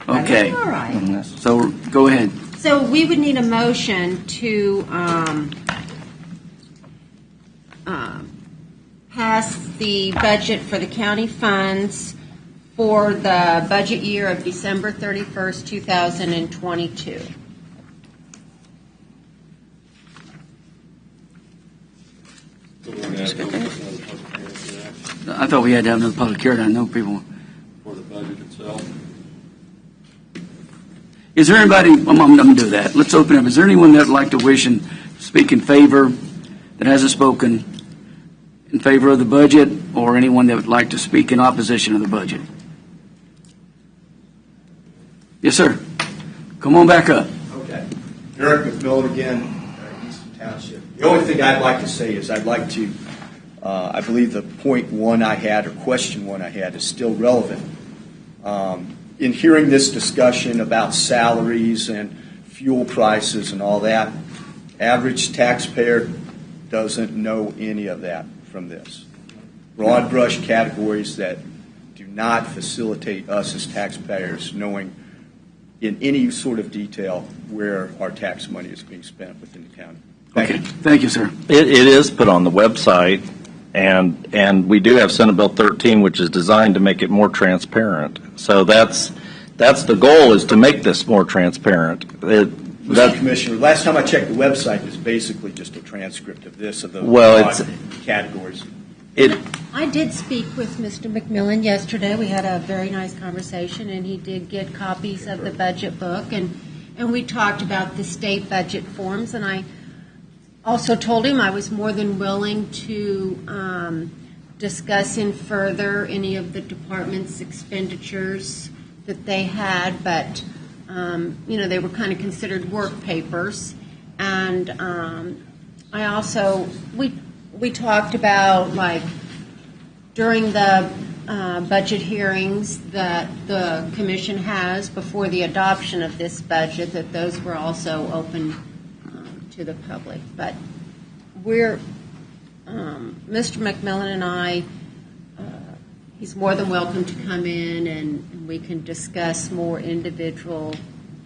Okay. All right. So go ahead. So we would need a motion to pass the budget for the county funds for the budget year of December 31st, 2022. I thought we had to have another public hearing. I know people. For the budget itself. Is there anybody, I'm going to do that. Let's open up. Is there anyone that would like to wish and speak in favor that hasn't spoken in favor of the budget, or anyone that would like to speak in opposition of the budget? Yes, sir. Come on back up. Okay. Eric McMillan again, Easton Township. The only thing I'd like to say is I'd like to, I believe the point one I had, or question one I had, is still relevant. In hearing this discussion about salaries and fuel prices and all that, average taxpayer doesn't know any of that from this. Broad brush categories that do not facilitate us as taxpayers knowing in any sort of detail where our tax money is being spent within the county. Thank you. Thank you, sir. It is put on the website, and we do have Senate Bill 13, which is designed to make it more transparent. So that's the goal, is to make this more transparent. Mr. Commissioner, last time I checked the website, it was basically just a transcript of this, of the Well, categories. I did speak with Mr. McMillan yesterday. We had a very nice conversation, and he did get copies of the budget book, and we talked about the state budget forms, and I also told him I was more than willing to discuss in further any of the department's expenditures that they had, but they were kind of considered work papers. And I also, we talked about, like, during the budget hearings that the commission has before the adoption of this budget, that those were also open to the public. But we're, Mr. McMillan and I, he's more than welcome to come in and we can discuss more individual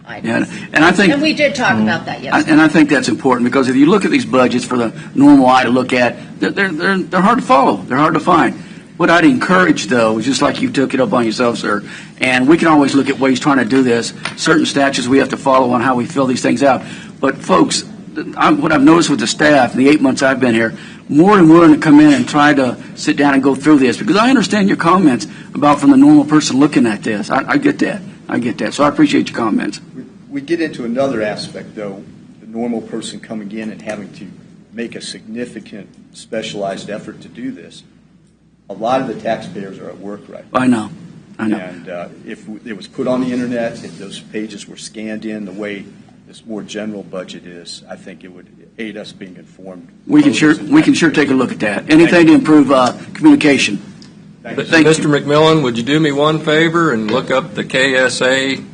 items. Yeah, and I think, and we did talk about that yesterday. And I think that's important, because if you look at these budgets for the normal eye to look at, they're hard to follow. They're hard to find. What I'd encourage, though, is just like you took it up on yourself, sir, and we can always look at ways trying to do this. Certain statutes we have to follow on how we fill these things out. But, folks, what I've noticed with the staff in the 8 months I've been here, more than willing to come in and try to sit down and go through this, because I understand your comments about from the normal person looking at this. I get that. I get that. So I appreciate your comments. We get into another aspect, though, the normal person coming in and having to make a significant specialized effort to do this. A lot of the taxpayers are at work right now. I know. And if it was put on the internet, if those pages were scanned in the way this more general budget is, I think it would aid us being informed. We can sure take a look at that. Anything to improve communication. Thank you. Mr. McMillan, would you do me one favor and look up the KSA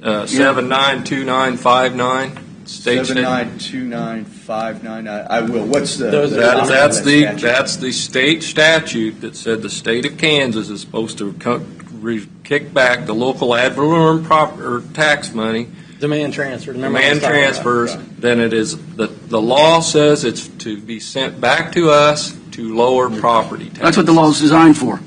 792959 state 792959. I will. What's the? That's the state statute that said the state of Kansas is supposed to kick back the local ad valorem tax money Demand transfer. demand transfers, then it is, the law says it's to be sent back to us to lower property taxes. That's what the law is designed for.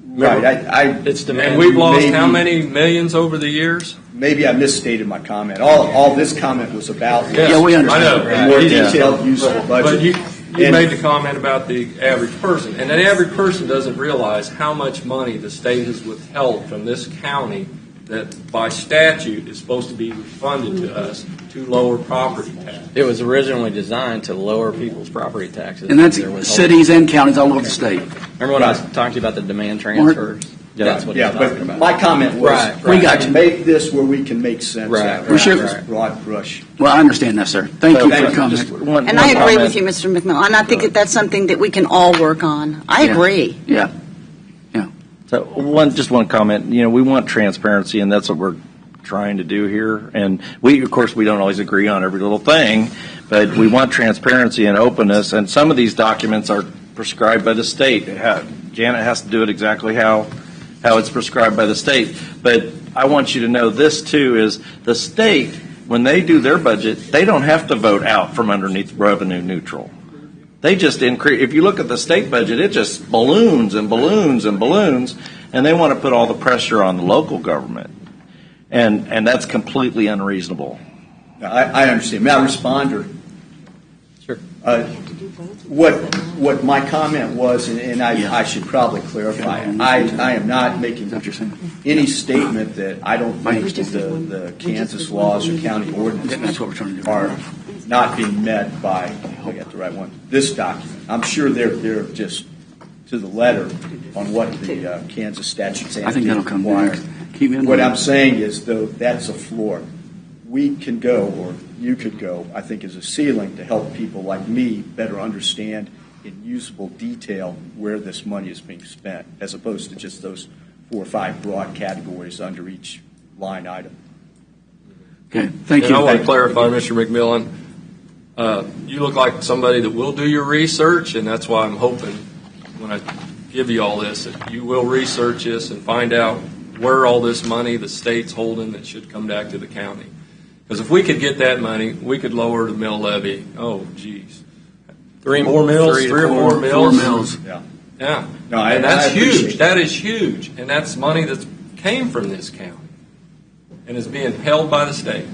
Right, It's demand. And we've lost how many millions over the years? maybe I misstated my comment. All this comment was about. Yes, Yeah, we understand. I know. A more detailed, useful budget. But you And- made the comment about the average person, and that average person doesn't realize how much money the state has withheld from this county that by statute is supposed to be refunded to us to lower property tax. It was originally designed to lower people's property taxes. And that's They're withholding. cities and counties all over the state. Remember when I was talking to you about the demand transfers? That's what Yeah, I'm talking but about. my comment was, Right, We got you. make this where we can make sense Right, out of right, it. sure. Just broad brush. Well, I understand that, sir. Thank you for your comment. Just one- And one I agree comment. with you, Mr. McMillan, and I think that that's something that we can all work on. I Yeah. agree. Yeah. So just one comment. We want transparency, and that's what we're trying to do here. And of course, we don't always agree on every little thing, but we want transparency and openness. And some of these documents are prescribed by the state. Janet has to do it exactly how it's prescribed by the state. But I want you to know this too: is the state, when they do their budget, they don't have to vote out from underneath revenue neutral. They just increase. If you look at the state budget, it just balloons and balloons and balloons, and they want to put all the pressure on the local government, and that's completely unreasonable. I understand. May I respond, or? Sure. What my comment was, and I should probably clarify, I am not making any statement that I don't think that the Kansas laws or county ordinances are not being met by, I got the right one, this document. I'm sure they're just to the letter on what the Kansas statutes I think that'll come require. next. Keep in What mind. I'm saying is, though, that's a floor. We can go, or you could go, I think, as a ceiling to help people like me better understand in usable detail where this money is being spent, as opposed to just those 4 or 5 broad categories under each line item. Okay, thank And I you. want to clarify, Mr. McMillan, you look like somebody that will do your research, and that's why I'm hoping when I give you all this, that you will research this and find out where all this money the state's holding that should come back to the county. Because if we could get that money, we could lower the mill levy. Oh, geez. 3 or 4 mills? 4 mills. Yeah. Yeah. No, And I that's appreciate huge. That is huge. And that's money that came from this county and is being held by the state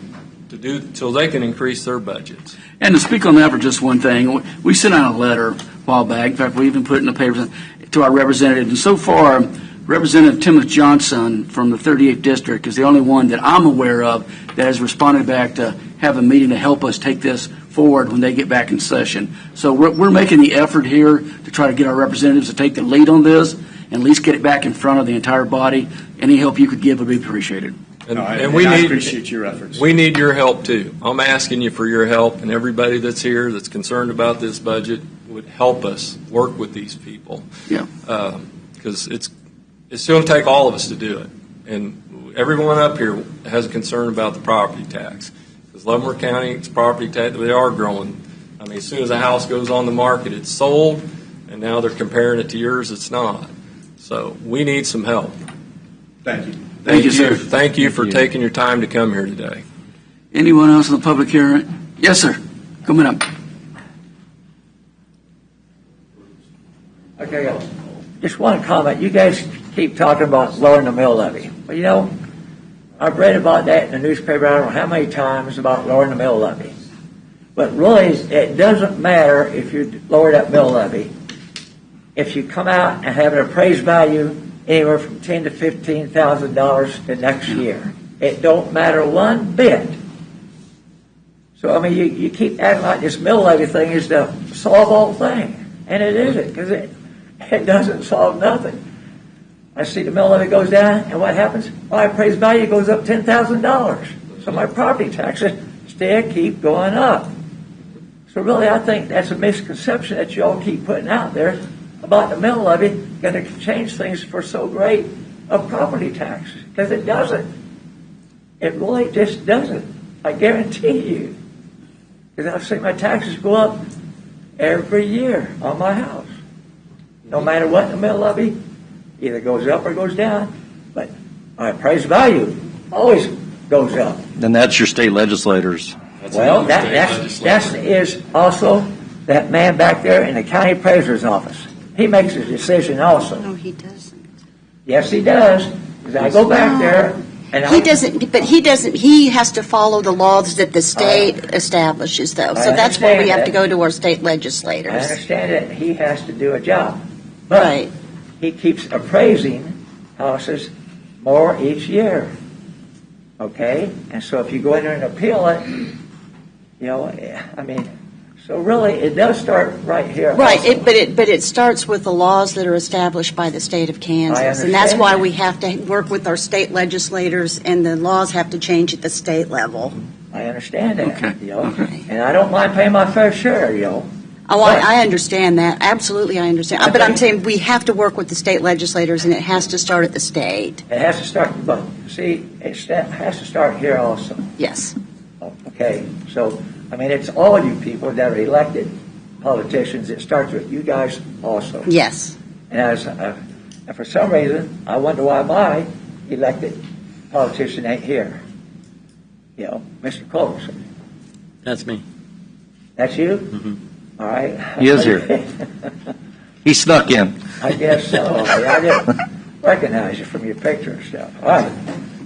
to do so they can increase their budgets. And to speak on that for just one thing, we sent out a letter a while back. In fact, we even put it in the papers to our representative. And so far, Representative Timothy Johnson from the 38th District is the only one that I'm aware of that has responded back to have a meeting to help us take this forward when they get back in session. So we're making the effort here to try to get our representatives to take the lead on this and at least get it back in front of the entire body. Any help you could give would be appreciated. And, No, and we I need, appreciate your efforts. we need your help too. I'm asking you for your help, and everybody that's here that's concerned about this budget would help us work with these people. Yeah. Because it's going to take all of us to do it. And everyone up here has a concern about the property tax. Because Leavenworth County's property tax, they are growing. I mean, as soon as a house goes on the market, it's sold, and now they're comparing it to yours, it's not. So we need some help. Thank you. Thank you, sir. Thank you for taking your time to come here today. Anyone else in the public hearing? Yes, sir. Coming up. Okay, just one comment. You guys keep talking about lowering the mill levy. Well, you know, I've read about that in the newspaper I don't know how many times about lowering the mill levy. But really, it doesn't matter if you lower that mill levy. If you come out and have an appraised value anywhere from $10,000 to $15,000 the next year, it don't matter one bit. So, I mean, you keep acting like this mill levy thing is to solve all things. And it isn't, because it doesn't solve nothing. I see the mill levy goes down, and what happens? My appraised value goes up $10,000. So my property taxes still keep going up. So really, I think that's a misconception that you all keep putting out there about the mill levy going to change things for so great a property tax, because it doesn't. It really just doesn't. I guarantee you. Because I've seen my taxes go up every year on my house. No matter what the mill levy either goes up or goes down, but my appraised value always goes up. And that's your state legislators. Well, that is also that man back there in the county appraiser's office. He makes a decision also. No, he doesn't. Yes, he does. 'Cause I go back there and He doesn't, but he doesn't, he has to follow the laws that the state establishes, though. So I that's why we understand have to that. go to our state I legislators. understand that he has to do a job. But Right. he keeps appraising houses more each year. Okay? And so if you go in there and appeal it, you know, I mean, so really, it does start right here. Right, also. but it starts with the laws that are established by the state of Kansas. And that's understand why that. we have to work with our state legislators, and the laws have to change at the state level. I understand that, Okay. you know, and I don't mind paying my fair share, you know. Oh, I understand that. Absolutely, I understand. But I'm saying we have to work with the state legislators, and it has to start at the state. It has to start, but see, has to start here also. Yes. Okay, so, I mean, it's all you people that are elected politicians. It starts with you guys also. Yes. And and for some reason, I wonder why my elected politician ain't here. You know, Mr. Culberson. That's me. That's you? Mm-hmm. All right. He is here. He snuck in. I guess so. I didn't recognize you from your picture and stuff. All right.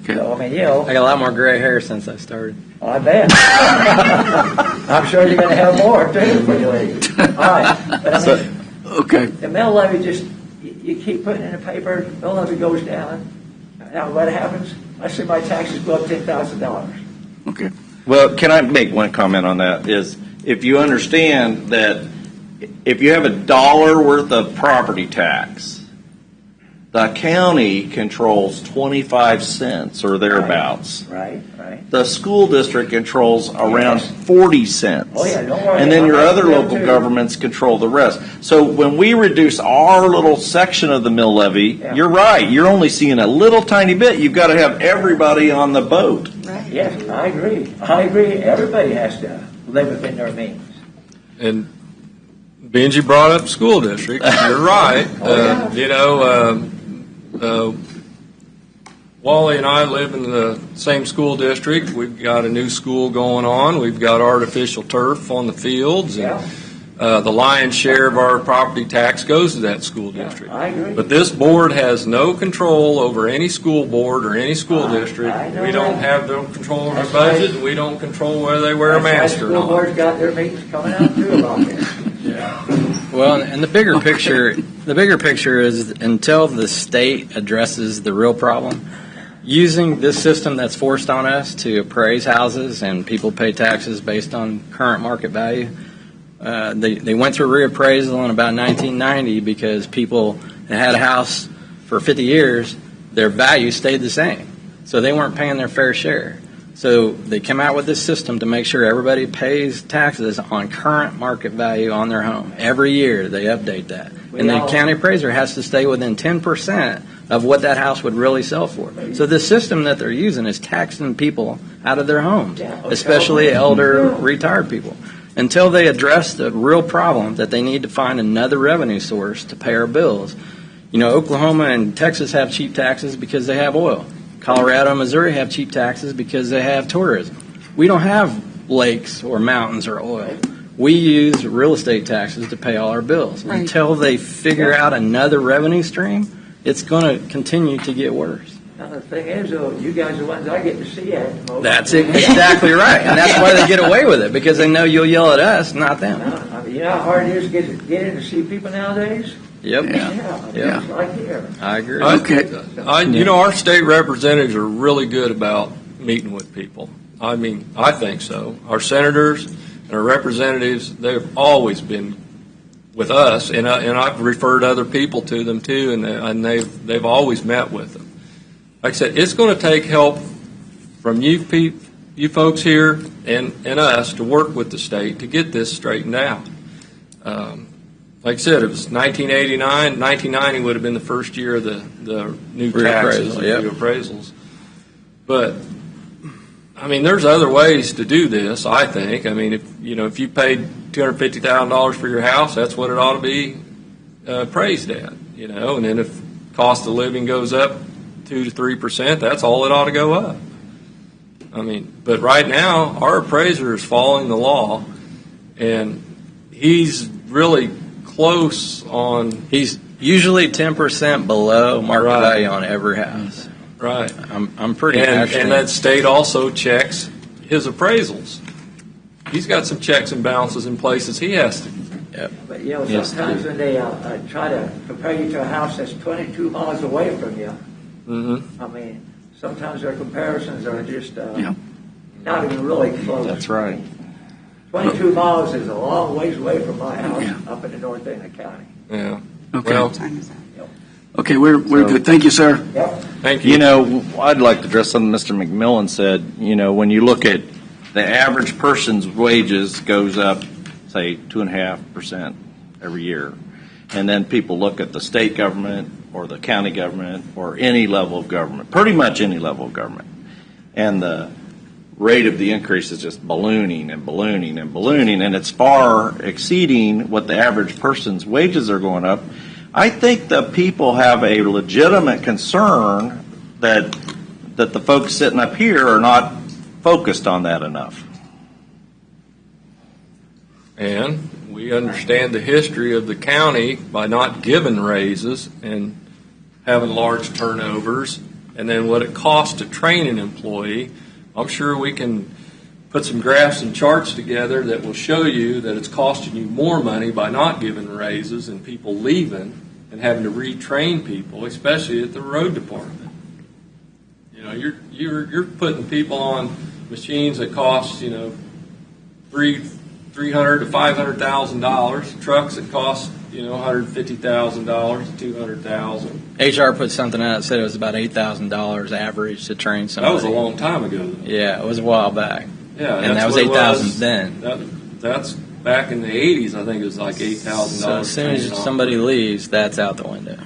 Okay. So, I mean, you know, I got a lot more gray hair since I started. I bet. I'm sure you're going to have more, too, when you leave. All right. But, I mean, Okay. the mill levy just, you keep putting in the paper, mill levy goes down. Now, what happens? I see my taxes go up $10,000. Okay. Well, can I make one comment on that? Is if you understand that if you have $1 worth of property tax, the county controls 25 cents or thereabouts. Right. The school district controls around 40 cents. Oh, yeah, don't worry. And then your I'm other there, local too. governments control the rest. So when we reduce our little section of the mill levy, you're right. You're only seeing a little tiny bit. You've got to have everybody on the boat. Right. Yes, I agree. Everybody has to live within their means. And Benji brought up school district. You're right. Wally and I live in the same school district. We've got a new school going on. We've got artificial turf on the fields. And, the lion's share of our property tax goes to that school district. I agree. But this board has no control over any school board or any school district. I know We don't that. have no control over That's the budget, right. and we don't control whether they wear a That's mask why or school not. boards got their meetings coming out, too, about this. Well, and the bigger picture is until the state addresses the real problem, using this system that's forced on us to appraise houses and people pay taxes based on current market value. They went through reappraisal in about 1990 because people that had a house for 50 years, their value stayed the same. So they weren't paying their fair share. So they came out with this system to make sure everybody pays taxes on current market value on their home. Every year they update that. And the county appraiser has to stay within 10% of what that house would really sell for. So the system that they're using is taxing people out of their homes, especially elder, retired people, until they address the real problem that they need to find another revenue source to pay our bills. You know, Oklahoma and Texas have cheap taxes because they have oil. Colorado and Missouri have cheap taxes because they have tourism. We don't have lakes or mountains or oil. We use real estate taxes to pay all our bills. Right. Until they figure out another revenue stream, it's going to continue to get worse. Now, the thing is, though, you guys are the ones I get to see at the most. That's exactly right. And that's why they get away with it, because they know you'll yell at us, not them. I mean, you know how hard it is to get in to see people nowadays? Yep. Yeah. It's like here. I agree. Our state representatives are really good about meeting with people. I mean, I think so. Our senators and our representatives, they've always been with us, and I've referred other people to them too, and they've always met with them. Like I said, it's going to take help from you folks here and us to work with the state to get this straightened out. Like I said, it was 1989. 1990 would have been the first year of the new taxes and new appraisals. But, I mean, there's other ways to do this, I think. I mean, if you paid $250,000 for your house, that's what it ought to be appraised at, and then if cost of living goes up 2 to 3%, that's all it ought to go up. I mean, but right now, our appraiser is following the law, and he's really close on. He's usually 10% below market Right. value on every house. Right. I'm pretty And that state also checks his appraisals. He's got some checks and balances in places he has to. But, you know, Yes, sometimes when they try to compare you to a house that's 22 miles away from you, Mm-hmm. I mean, sometimes their comparisons are just Yeah. not even really close. That's right. 22 miles is a long ways away from my house up in the north end of the county. Yeah. Okay. Well, Okay, we're good. Thank you, sir. Yep. thank you. You know, I'd like to address something Mr. McMillan said. You know, when you look at the average person's wages goes up, say, 2.5% every year. And then people look at the state government or the county government or any level of government, pretty much any level of government. And the rate of the increase is just ballooning and ballooning and ballooning, and it's far exceeding what the average person's wages are going up. I think the people have a legitimate concern that the folks sitting up here are not focused on that enough. And we understand the history of the county by not giving raises and having large turnovers, and then what it costs to train an employee. I'm sure we can put some graphs and charts together that will show you that it's costing you more money by not giving raises and people leaving and having to retrain people, especially at the road department. You know, you're putting people on machines that cost, you know, $300,000 to $500,000. Trucks that cost, you know, $150,000 to $200,000. HR put something out that said it was about $8,000 average to train somebody. That was a long time ago, though. Yeah, it was a while back. Yeah, and that that's was what it $8,000 was. then. That's back in the 80s. I think it was like $8,000. So as soon as somebody leaves, that's out the window.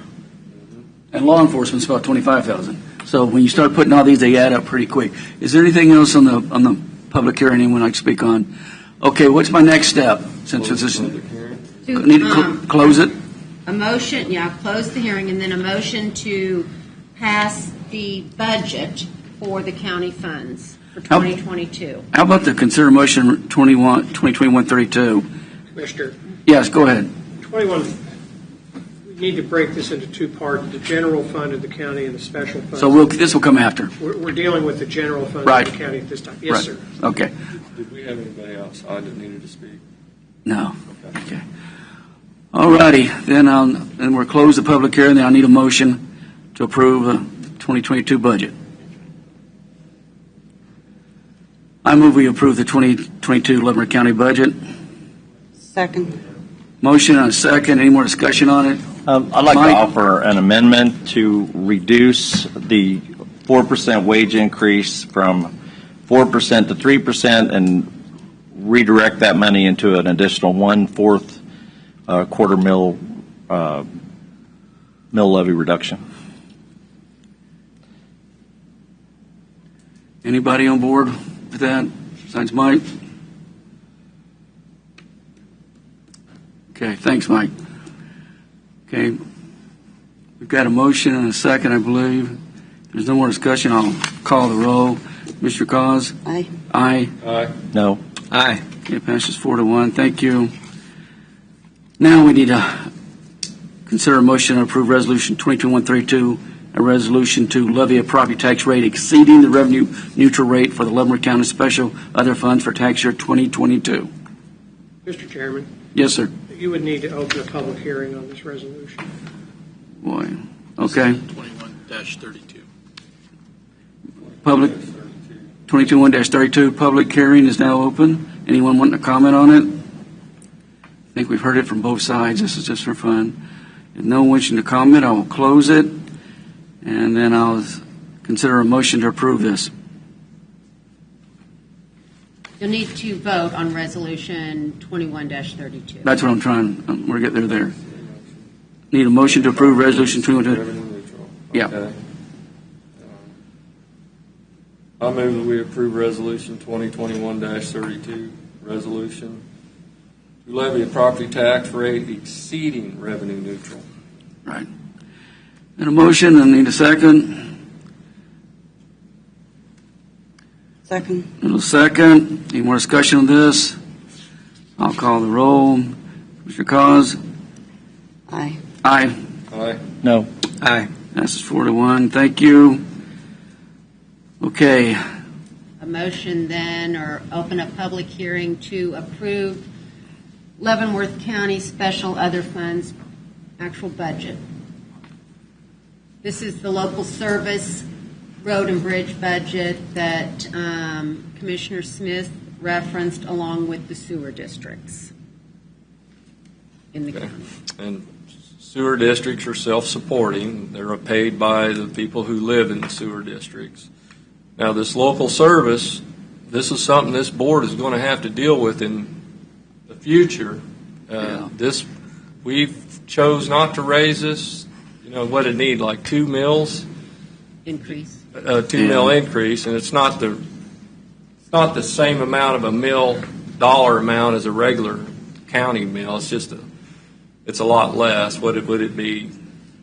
And law enforcement's about 25,000. So when you start putting all these, they add up pretty quick. Is there anything else on the public hearing anyone would like to speak on? Okay, what's my next step? Since this is need to close it. A motion, close the hearing, and then a motion to pass the budget for the county funds for 2022. How about the consider motion 2021-32? Commissioner, Yes, go ahead. 21, we need to break this into two parts, the general fund of the county and the special fund. So this will come after. We're dealing with the general fund Right. of the county at this time. Yes, Right. sir. Okay. Did we have anybody outside that needed to speak? No. Okay. All righty. Then we'll close the public hearing. Then I need a motion to approve the 2022 budget. I move we approve the 2022 Leavenworth County budget. Second. Motion and a second. Any more discussion on it? I'd like Mike? to offer an amendment to reduce the 4% wage increase from 4% to 3% and redirect that money into an additional 1/4 quarter mill levy reduction. Anybody on board with that besides Mike? Okay, thanks, Mike. Okay, we've got a motion and a second, I believe. If there's no more discussion, I'll call the roll. Mr. Cause? Aye. Aye. Aye. No. Aye. Okay, passes 4-1. Thank you. Now we need to consider a motion to approve Resolution 2021-32, a resolution to levy a property tax rate exceeding the revenue neutral rate for the Leavenworth County Special Other Funds for tax year 2022. Mr. Chairman, Yes, sir. you would need to open a public hearing on this resolution. Boy. Okay. 21-32. Public 21-32 public hearing is now open. Anyone wanting to comment on it? I think we've heard it from both sides. This is just for fun. If no one wishing to comment, I will close it, and then I'll consider a motion to approve this. You'll need to vote on Resolution 21-32. That's what I'm trying. We're getting there. Need a motion to approve Resolution 21. Revenue neutral. Yeah. Okay. I move that we approve Resolution 2021-32, resolution to levy a property tax rate exceeding revenue neutral. Right. And a motion, and need a second. Second. And a second. Any more discussion on this? I'll call the roll. Mr. Cos? Aye. Aye. Aye. No. Aye. Passes 4-1. Thank you. Okay. A motion then, or open a public hearing to approve Leavenworth County Special Other Funds actual budget. This is the local service road and bridge budget that Commissioner Smith referenced along with the sewer districts in the county. And sewer districts are self-supporting. They're paid by the people who live in the sewer districts. Now, this local service, this is something this board is going to have to deal with in the future. We've chose not to raise this. You know, what it need, like 2 mills? Increase. 2 mil increase, and it's not the same amount of a mill dollar amount as a regular county mill. It's a lot less. Would it be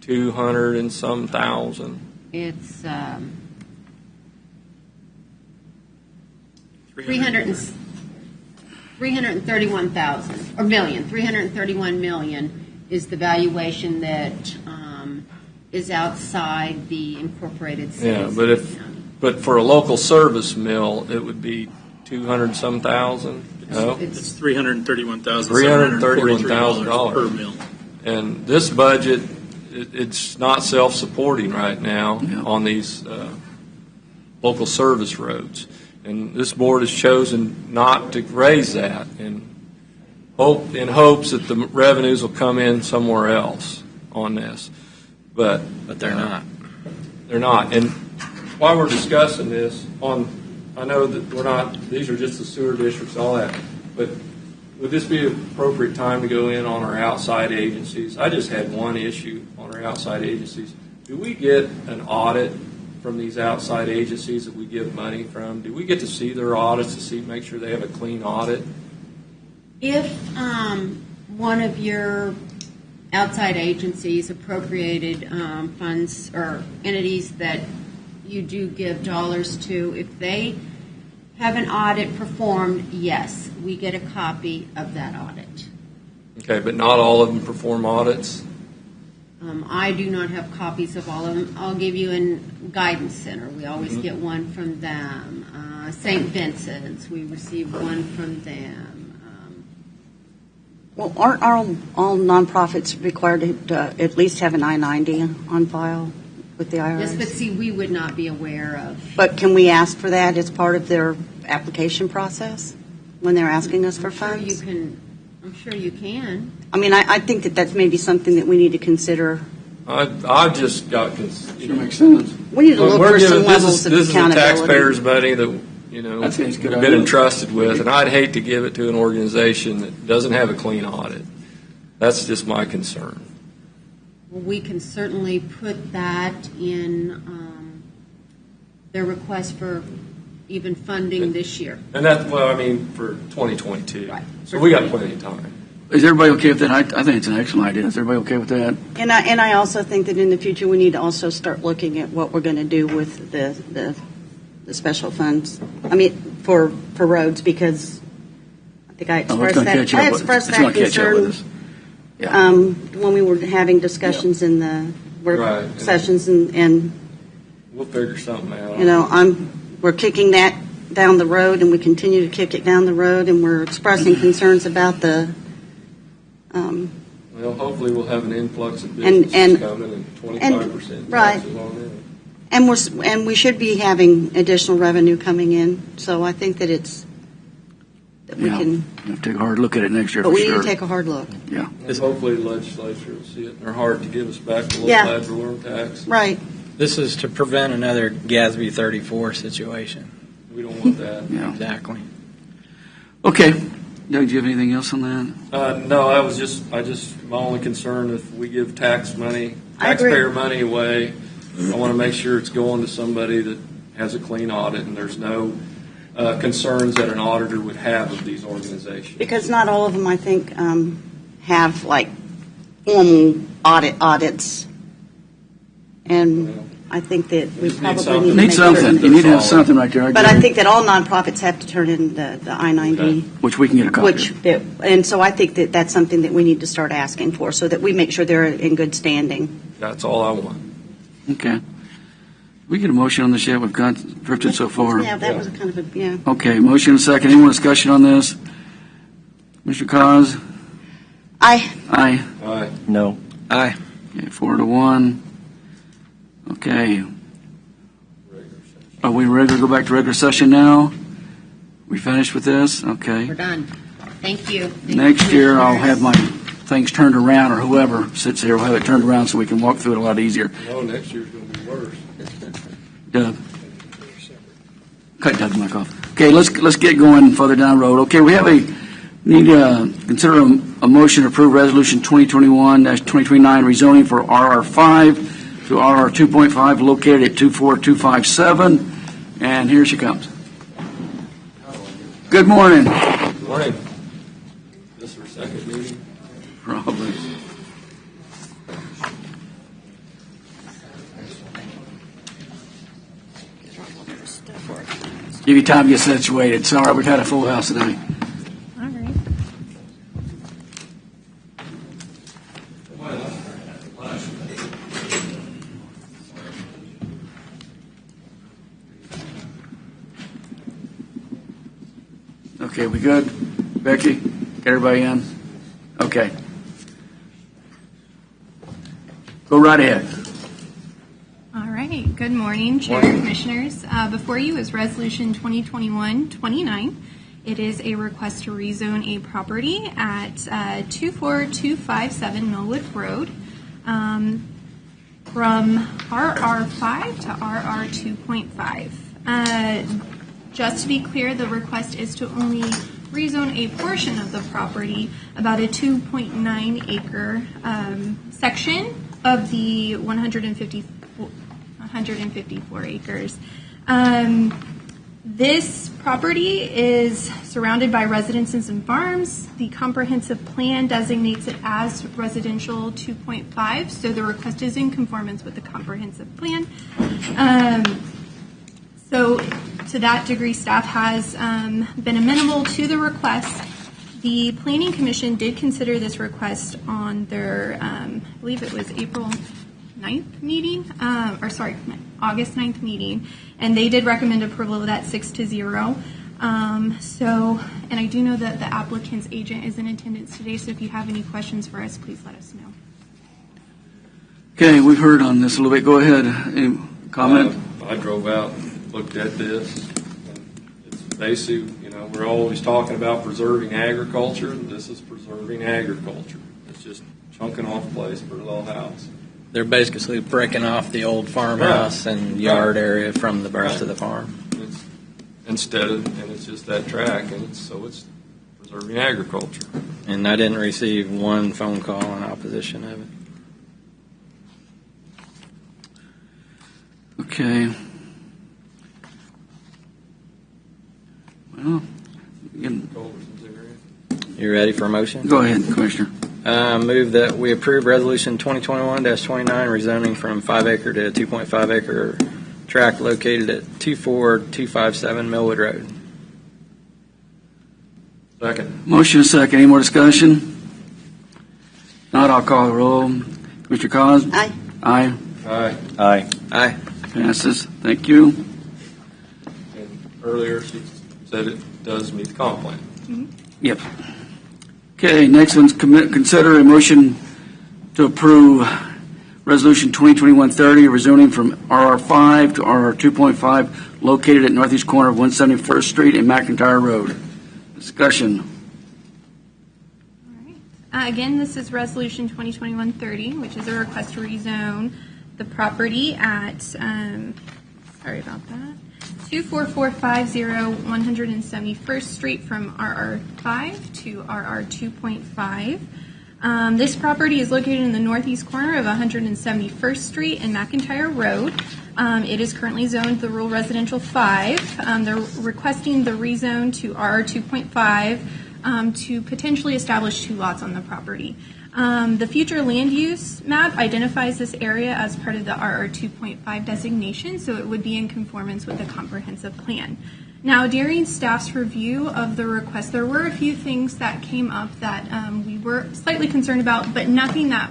200 and some thousand? It's 331,000 or million. 331 million is the valuation that is outside the incorporated cities. Yeah, but for a local service mill, it would be 200 some thousand. No, It's $331,000. $331,000 per mill. And this budget, it's not self-supporting right now on these local service roads. And this board has chosen not to raise that in hopes that the revenues will come in somewhere else on this. But they're not. They're not. And while we're discussing this, I know that these are just the sewer districts, all that, but would this be an appropriate time to go in on our outside agencies? I just had one issue on our outside agencies. Do we get an audit from these outside agencies that we give money from? Do we get to see their audits to make sure they have a clean audit? If one of your outside agencies appropriated funds or entities that you do give dollars to, if they have an audit performed, yes, we get a copy of that audit. Okay, but not all of them perform audits? I do not have copies of all of them. I'll give you in Guidance Center. We always get one from them. St. Vincent's, we receive one from them. Well, aren't all nonprofits required to at least have an I-90 on file with the IRS? Yes, but see, we would not be aware of. But can we ask for that as part of their application process when they're asking us for funds? I'm sure you can. I mean, I think that's maybe something that we need to consider. I just got Sure makes sense. We need to look for some levels of This is the accountability. taxpayers' money that, I think it's a we've good been idea. entrusted with, and I'd hate to give it to an organization that doesn't have a clean audit. That's just my concern. Well, we can certainly put that in their request for even funding this year. And for 2022. Right. So we got plenty of time. Is everybody okay with that? I think it's an excellent idea. Is everybody okay with that? And I also think that in the future, we need to also start looking at what we're going to do with the special funds. I mean, for roads, because I think I expressed that. I expressed that concern when we were having discussions in the work sessions, and We'll figure something out. we're kicking that down the road, and we continue to kick it down the road, and we're expressing concerns about the. Well, hopefully we'll have an influx of businesses coming and 25% right. taxes on it. And we should be having additional revenue coming in, so I think that we can. You have to take a hard look at it next year But for we sure. need to take a hard look. Yeah. And hopefully the legislature will see it in their heart to give us back the local ad valorem tax. Right. This is to prevent another GASB 34 situation. We don't want that. Yeah. Exactly. Okay. Doug, do you have anything else on that? No, my only concern, if we give taxpayer money away, I want to make sure it's going to somebody that has a clean audit and there's no concerns that an auditor would have of these organizations. Because not all of them, I think, have like formal audits. And I think that we probably You need to need make something. certain. You need to have something right there. But I think that all nonprofits have to turn in the I-90. Which we can get a copy of. And so I think that that's something that we need to start asking for, so that we make sure they're in good standing. That's all I want. Okay. We get a motion on this yet? We've got drifted so far. Yeah, that was kind of a, yeah. Okay, motion and second. Any more discussion on this? Mr. Cos? Aye. Aye. Aye. No. Aye. Okay, 4-1. Okay. Are we ready to go back to regular session now? We finished with this? Okay. We're done. Thank you. Thank Next you, year, I'll Commissioners. have my things turned around, or whoever sits here will have it turned around so we can walk through it a lot easier. No, next year's going to be worse. Doug. Cut Doug's mic off. Okay, let's get going further down the road. Okay, we have need to consider a motion to approve Resolution 2021-2029 rezoning for RR5 to RR 2.5 located at 24257. And here she comes. Good morning. Morning. This is our second meeting. Probably. Give you time to get situated. Sorry, we've had a full house today. All right. Okay, we good? Becky, get everybody in? Okay. Go right ahead. All right. Good morning, Chair and Commissioners. Before you is Resolution 2021-29. It is a request to rezone a property at 24257 Millwood Road from RR5 to RR 2.5. Just to be clear, the request is to only rezone a portion of the property, about a 2.9 acre section of the 154 acres. This property is surrounded by residences and farms. The comprehensive plan designates it as residential 2.5, so the request is in conformance with the comprehensive plan. So to that degree, staff has been amenable to the request. The Planning Commission did consider this request on their, I believe it was April 9th meeting, August 9th meeting, and they did recommend approval of that 6-0. And I do know that the applicant's agent is in attendance today, so if you have any questions for us, please let us know. Okay, we've heard on this a little bit. Go ahead. Any comment? I drove out, looked at this. And it's basically, we're always talking about preserving agriculture. This is preserving agriculture. It's just chunking off a place for a little house. They're basically breaking off the old farmhouse and yard area from the rest of the farm. And it's just that track, and it's preserving agriculture. And I didn't receive one phone call in opposition of it. Okay. Well, You ready for a motion? Go ahead, Commissioner. Move that we approve Resolution 2021-29 rezoning from 5 acre to 2.5 acre tract located at 24257 Millwood Road. Second. Motion is second. Any more discussion? Not, I'll call the roll. Commissioner Cos? Aye. Aye. Aye. Aye. Aye. Passes. Thank you. And earlier she said it does meet the comp plan. Yep. Okay, next one's consider a motion to approve Resolution 2021-30, rezoning from RR5 to RR 2.5, located at northeast corner of 171st Street and McIntyre Road. Discussion. Again, this is Resolution 2021-30, which is a request to rezone the property at, sorry about that, 24450 171st Street from RR5 to RR 2.5. This property is located in the northeast corner of 171st Street and McIntyre Road. It is currently zoned the rural residential 5. They're requesting the rezone to RR 2.5 to potentially establish 2 lots on the property. The future land use map identifies this area as part of the RR 2.5 designation, so it would be in conformance with the comprehensive plan. Now, during staff's review of the request, there were a few things that came up that we were slightly concerned about, but nothing that,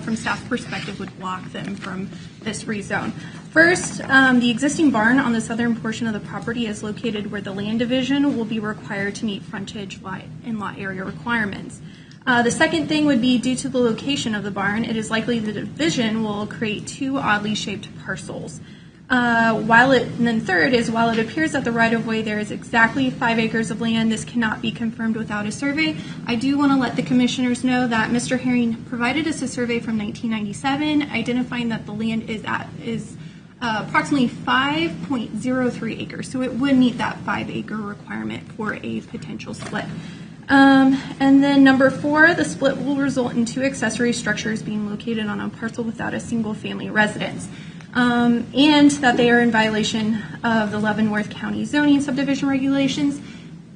from staff's perspective, would block them from this rezone. First, the existing barn on the southern portion of the property is located where the land division will be required to meet frontage, lot, and lot area requirements. The second thing would be due to the location of the barn, it is likely the division will create two oddly shaped parcels. And then third is, while it appears that the right-of-way there is exactly 5 acres of land, this cannot be confirmed without a survey. I do want to let the commissioners know that Mr. Herring provided us a survey from 1997 identifying that the land is approximately 5.03 acres, so it would meet that 5-acre requirement for a potential split. And then number 4, the split will result in 2 accessory structures being located on a parcel without a single-family residence. And that they are in violation of the Leavenworth County zoning subdivision regulations.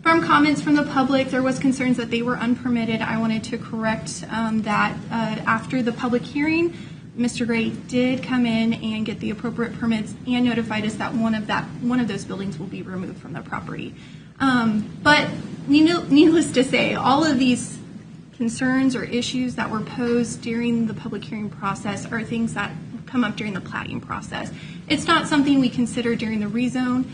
From comments from the public, there was concerns that they were unpermitted. I wanted to correct that after the public hearing, Mr. Gray did come in and get the appropriate permits and notified us that one of those buildings will be removed from the property. But needless to say, all of these concerns or issues that were posed during the public hearing process are things that come up during the platting process. It's not something we consider during the rezone,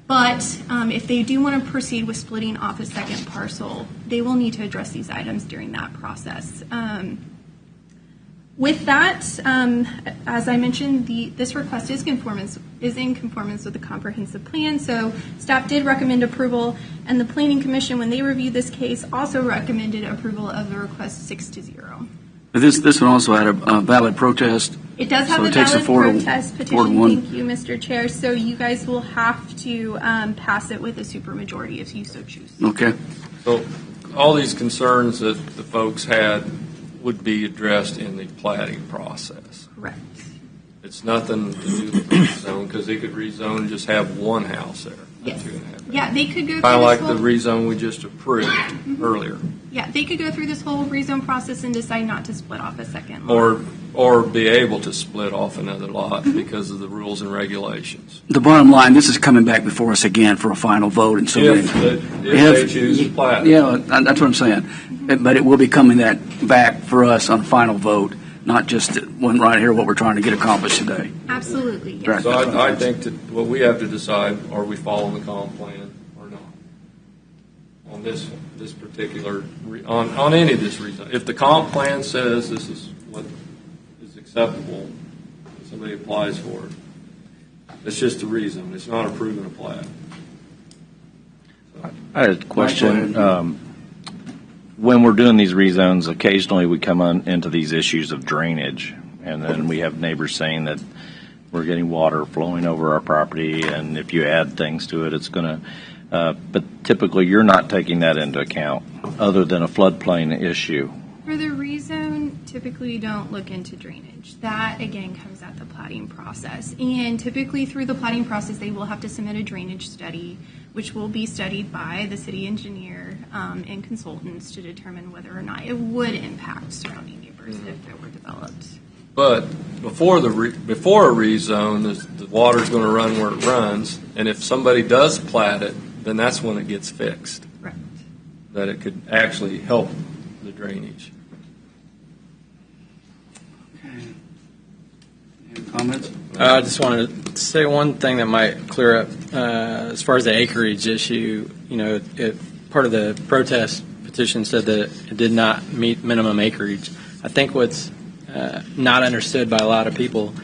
but if they do want to proceed with splitting off a second parcel, they will need to address these items during that process. With that, as I mentioned, this request is in conformance with the comprehensive plan, so staff did recommend approval, and the Planning Commission, when they reviewed this case, also recommended approval of the request 6-0. But this one also had a valid protest. It does have so a it takes valid a 4 to protest petition. Thank you, Mr. Chair. So you guys will have to pass it with a supermajority if you so choose. Okay. So all these concerns that the folks had would be addressed in the platting process. Correct. It's nothing to do with the rezone, because they could rezone and just have one house there. Yes. Yeah, they could go through Kind of like this the whole, rezone we just approved earlier. Yeah, they could go through this whole rezone process and decide not to split off a second lot. Or be able to split off another lot because of the rules and regulations. The bottom line, this is coming back before us again for a final vote. And so If they choose to plat. Yeah, that's what I'm saying. But it will be coming back for us on final vote, not just one right here, what we're trying to get accomplished today. Absolutely, yes. Right. So I think that what we have to decide, are we following the comp plan or not? On this particular, on any of this reason. If the comp plan says this is what is acceptable, if somebody applies for it, it's just a reason. It's not approving a plat. I had a question. When we're doing these rezones, occasionally we come into these issues of drainage, and then we have neighbors saying that we're getting water flowing over our property, and if you add things to it, it's going to. But typically, you're not taking that into account, other than a floodplain issue. For the rezone, typically you don't look into drainage. That, again, comes at the platting process. And typically through the platting process, they will have to submit a drainage study, which will be studied by the city engineer and consultants to determine whether or not it would impact surrounding neighbors if it were developed. But before a rezone, the water's going to run where it runs, and if somebody does plat it, then that's when it gets fixed. Right. That it could actually help the drainage. Any comments? I just wanted to say one thing that might clear up as far as the acreage issue. You know, part of the protest petition said that it did not meet minimum acreage. I think what's not understood by a lot of people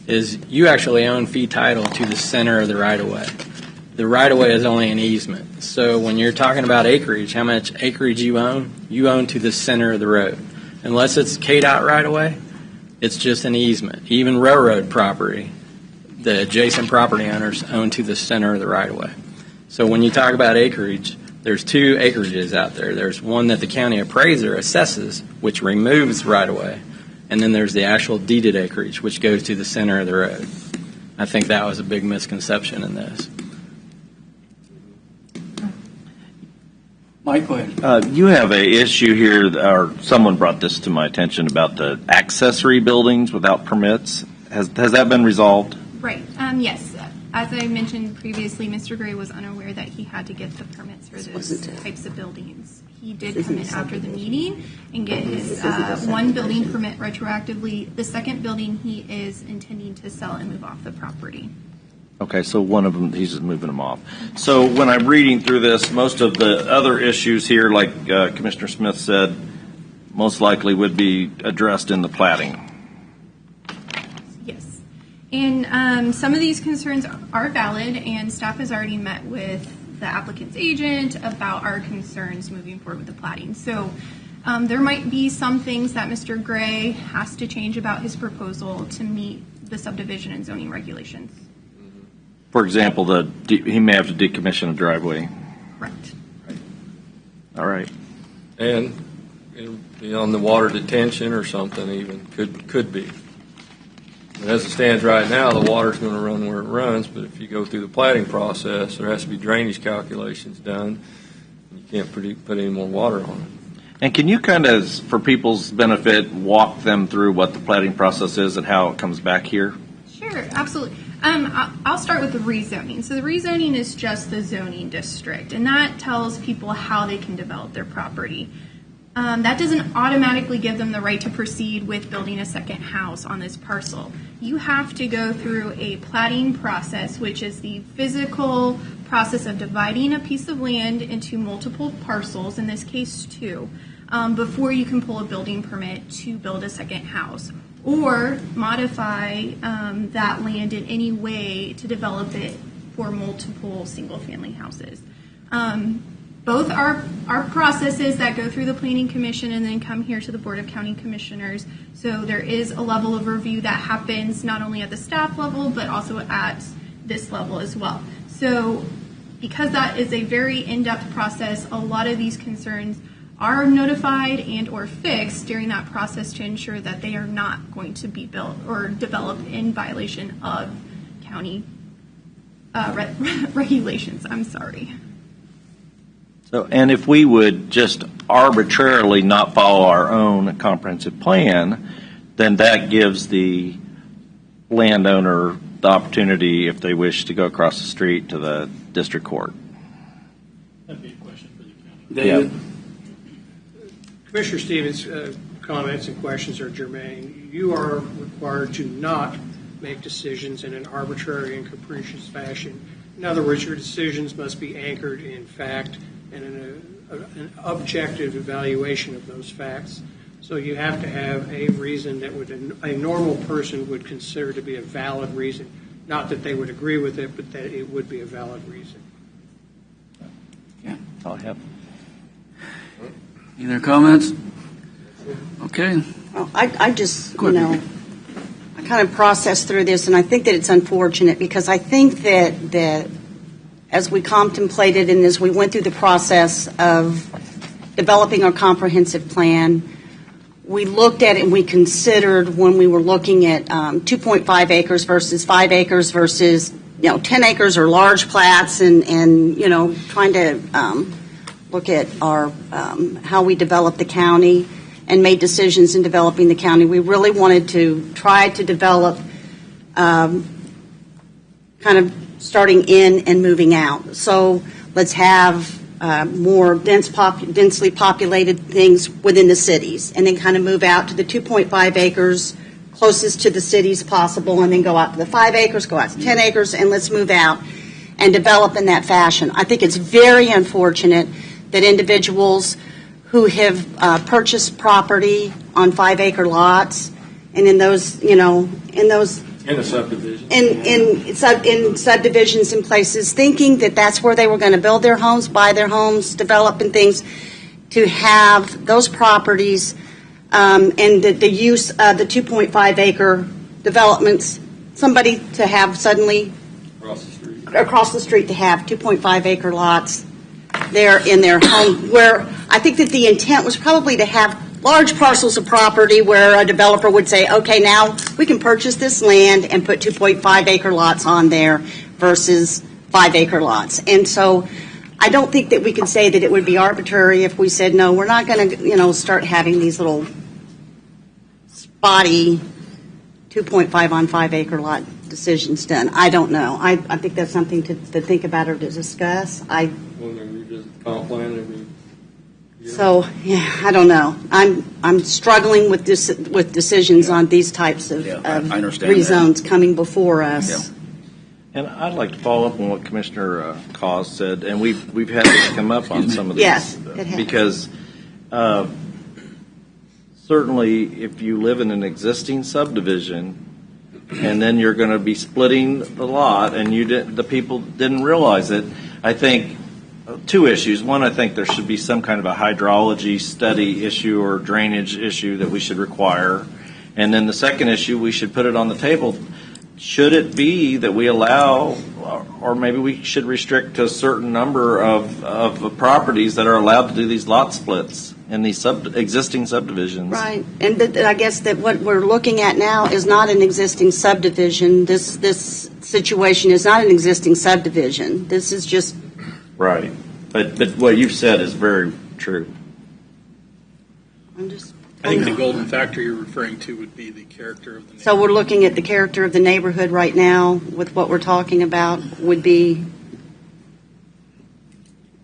is you actually own fee title to the center of the right-of-way. The right-of-way is only an easement. So when you're talking about acreage, how much acreage you own to the center of the road. Unless it's KDOT right-of-way, it's just an easement. Even railroad property, the adjacent property owners own to the center of the right-of-way. So when you talk about acreage, there's 2 acreages out there. There's one that the county appraiser assesses, which removes right-of-way, and then there's the actual deeded acreage, which goes to the center of the road. I think that was a big misconception in this. Mike, go ahead. You have a issue here, or someone brought this to my attention about the accessory buildings without permits. Has that been resolved? Right, yes. As I mentioned previously, Mr. Gray was unaware that he had to get the permits for those types of buildings. He did come in after the meeting and get his one building permit retroactively. The second building he is intending to sell and move off the property. Okay, so one of them, he's just moving them off. So when I'm reading through this, most of the other issues here, like Commissioner Smith said, most likely would be addressed in the plating. Yes. And some of these concerns are valid, and staff has already met with the applicant's agent about our concerns moving forward with the plating. So there might be some things that Mr. Gray has to change about his proposal to meet the subdivision and zoning regulations. For example, he may have to decommission a driveway. Correct. All right. And it'll be on the water detention or something even, could be. But as it stands right now, the water's going to run where it runs, but if you go through the plating process, there has to be drainage calculations done. You can't put any more water on it. And can you kind of, for people's benefit, walk them through what the plating process is and how it comes back here? Sure, absolutely. I'll start with the rezoning. So the rezoning is just the zoning district, and that tells people how they can develop their property. That doesn't automatically give them the right to proceed with building a second house on this parcel. You have to go through a plating process, which is the physical process of dividing a piece of land into multiple parcels, in this case 2, before you can pull a building permit to build a second house, or modify that land in any way to develop it for multiple single-family houses. Both are processes that go through the Planning Commission and then come here to the Board of County Commissioners. So there is a level of review that happens not only at the staff level, but also at this level as well. So because that is a very in-depth process, a lot of these concerns are notified and or fixed during that process to ensure that they are not going to be built or developed in violation of county regulations. I'm sorry. So, and if we would just arbitrarily not follow our own comprehensive plan, then that gives the landowner the opportunity, if they wish, to go across the street to the district court. That'd be a question for the county. David? Yeah. Commissioner Stevens' comments and questions are germane. You are required to not make decisions in an arbitrary and capricious fashion. In other words, your decisions must be anchored in fact and in an objective evaluation of those facts. So you have to have a reason that a normal person would consider to be a valid reason. Not that they would agree with it, but that it would be a valid reason. Yeah. That's all I have. Any other comments? Okay. Well, I just, I kind of processed through this, and I think that it's unfortunate because I think that as we contemplated and as we went through the process of developing our comprehensive plan, we looked at it and we considered when we were looking at 2.5 acres versus 5 acres versus 10 acres or large plats and trying to look at our how we develop the county and made decisions in developing the county. We really wanted to try to develop kind of starting in and moving out. So let's have more densely populated things within the cities and then kind of move out to the 2.5 acres closest to the cities possible and then go out to the 5 acres, go out to 10 acres, and let's move out and develop in that fashion. I think it's very unfortunate that individuals who have purchased property on 5-acre lots and in those, in a subdivision. In subdivisions in places, thinking that that's where they were going to build their homes, buy their homes, develop and things, to have those properties and the use of the 2.5-acre developments, somebody to have suddenly across the street to have 2.5-acre lots there in their home, where I think that the intent was probably to have large parcels of property where a developer would say, okay, now we can purchase this land and put 2.5-acre lots on there versus 5-acre lots. And so I don't think that we can say that it would be arbitrary if we said, no, we're not going to, start having these little spotty 2.5 on 5 acre lot decisions done. I don't know. I think that's something to think about or to discuss. Well, then you just comp plan every year. So, yeah, I don't know. I'm struggling with decisions on these types of I understand rezones coming before us. Yeah. And I'd like to follow up on what Commissioner Cos said, and we've had this come up on some of these. Yes, it has. Because certainly if you live in an existing subdivision and then you're going to be splitting the lot and the people didn't realize it, I think two issues. One, I think there should be some kind of a hydrology study issue or drainage issue that we should require. And then the second issue, we should put it on the table. Should it be that we allow, or maybe we should restrict to a certain number of properties that are allowed to do these lot splits in these existing subdivisions? Right. And I guess that what we're looking at now is not an existing subdivision. This situation is not an existing subdivision. This is just... Right. But what you've said is very true. I think the golden factor you're referring to would be the character of the neighborhood. So we're looking at the character of the neighborhood right now with what we're talking about would be...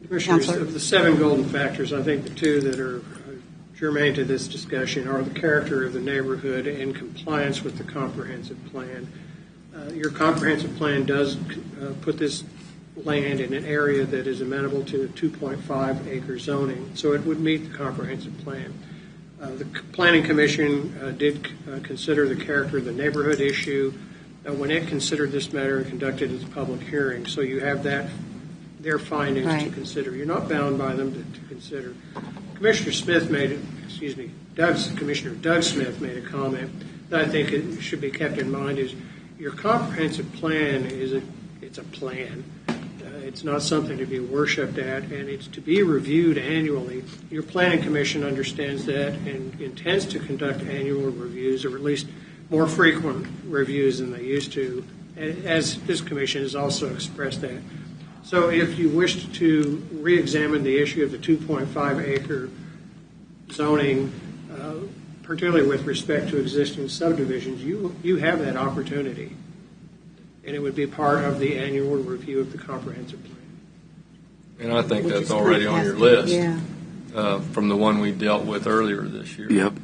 Commissioners, Counselor? of the 7 golden factors, I think the 2 that are germane to this discussion are the character of the neighborhood and compliance with the comprehensive plan. Your comprehensive plan does put this land in an area that is amenable to a 2.5 acre zoning, so it would meet the comprehensive plan. The Planning Commission did consider the character of the neighborhood issue when it considered this matter and conducted its public hearing. So you have their findings to consider. You're not bound by them to consider. Commissioner Doug Smith made a comment that I think it should be kept in mind is your comprehensive plan it's a plan. It's not something to be worshipped at, and it's to be reviewed annually. Your Planning Commission understands that and intends to conduct annual reviews, or at least more frequent reviews than they used to, as this commission has also expressed that. So if you wished to re-examine the issue of the 2.5 acre zoning, particularly with respect to existing subdivisions, you have that opportunity. And it would be part of the annual review of the comprehensive plan. And I think that's already on your list from the one we dealt with earlier this year. Yep.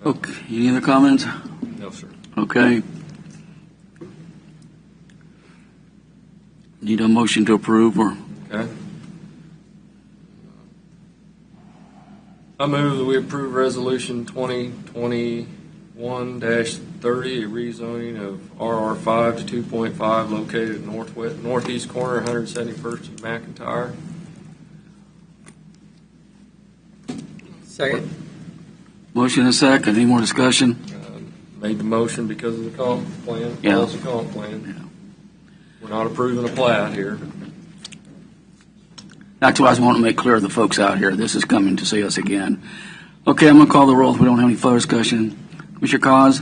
Okay, any other comments? No, sir. Okay. Need a motion to approve or? Okay. I move that we approve Resolution 2021-30, a rezoning of RR5 to 2.5 located in northeast corner, 171st and McIntyre. Second. Motion and a second. Any more discussion? Made the motion because of the comp plan, Yeah. policy comp plan. We're not approving a plat here. That's what I was wanting to make clear to the folks out here. This is coming to see us again. Okay, I'm going to call the roll if we don't have any further discussion. Commissioner Cos?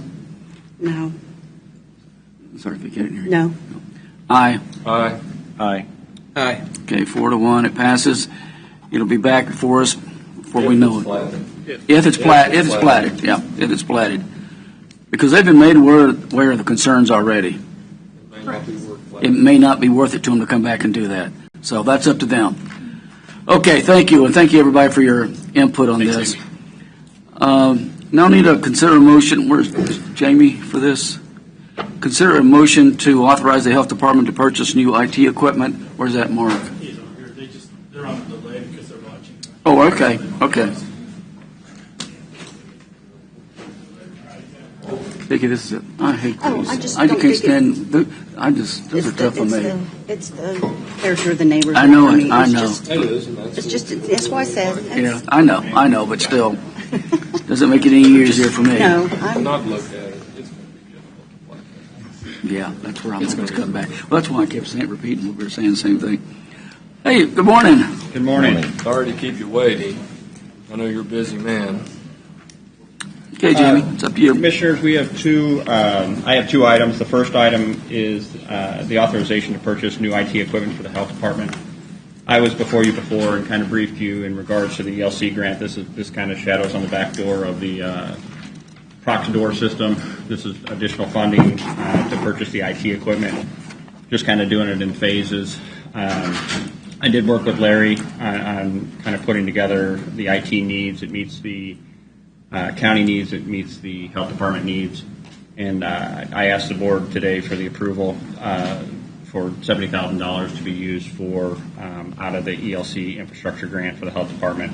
No. Sorry if you can't hear you. No. Aye. Aye. Aye. Aye. Okay, 4-1, it passes. It'll be back before us before we know it. If it's platted, yeah, if it's platted. Because they've been made aware of the concerns already. It may not be worth it to them to come back and do that. So that's up to them. Okay, thank you, and thank you everybody for your input on this. Now need to consider a motion, where's Jamie for this? Consider a motion to authorize the health department to purchase new IT equipment. Where's that, Mark? He's over here. They're on a delay because they're watching. Oh, okay. Vicky, this is it. I hate these. I just I don't can't think stand, those are tough for me. It's the character of the neighborhood. I know for it, me. I It's know. just- It is, and that's It's just, that's why I said. Yeah, I know, but still, doesn't make it any easier for me. No, When I've looked at it, it's going to be difficult to plat. Yeah, that's where I'm going to come back. Well, that's why I kept repeating what we were saying, the same thing. Hey, good morning. Good morning. Sorry to keep you waiting. I know you're a busy man. Okay, Jamie, it's up to you. Commissioners, we have I have two items. The first item is the authorization to purchase new IT equipment for the health department. I was before you before and kind of briefed you in regards to the ELC grant. This kind of shadows on the back door of the Proxador system. This is additional funding to purchase the IT equipment, just kind of doing it in phases. I did work with Larry on kind of putting together the IT needs. It meets the county needs, it meets the health department needs. And I asked the board today for the approval for $70,000 to be used for out of the ELC infrastructure grant for the health department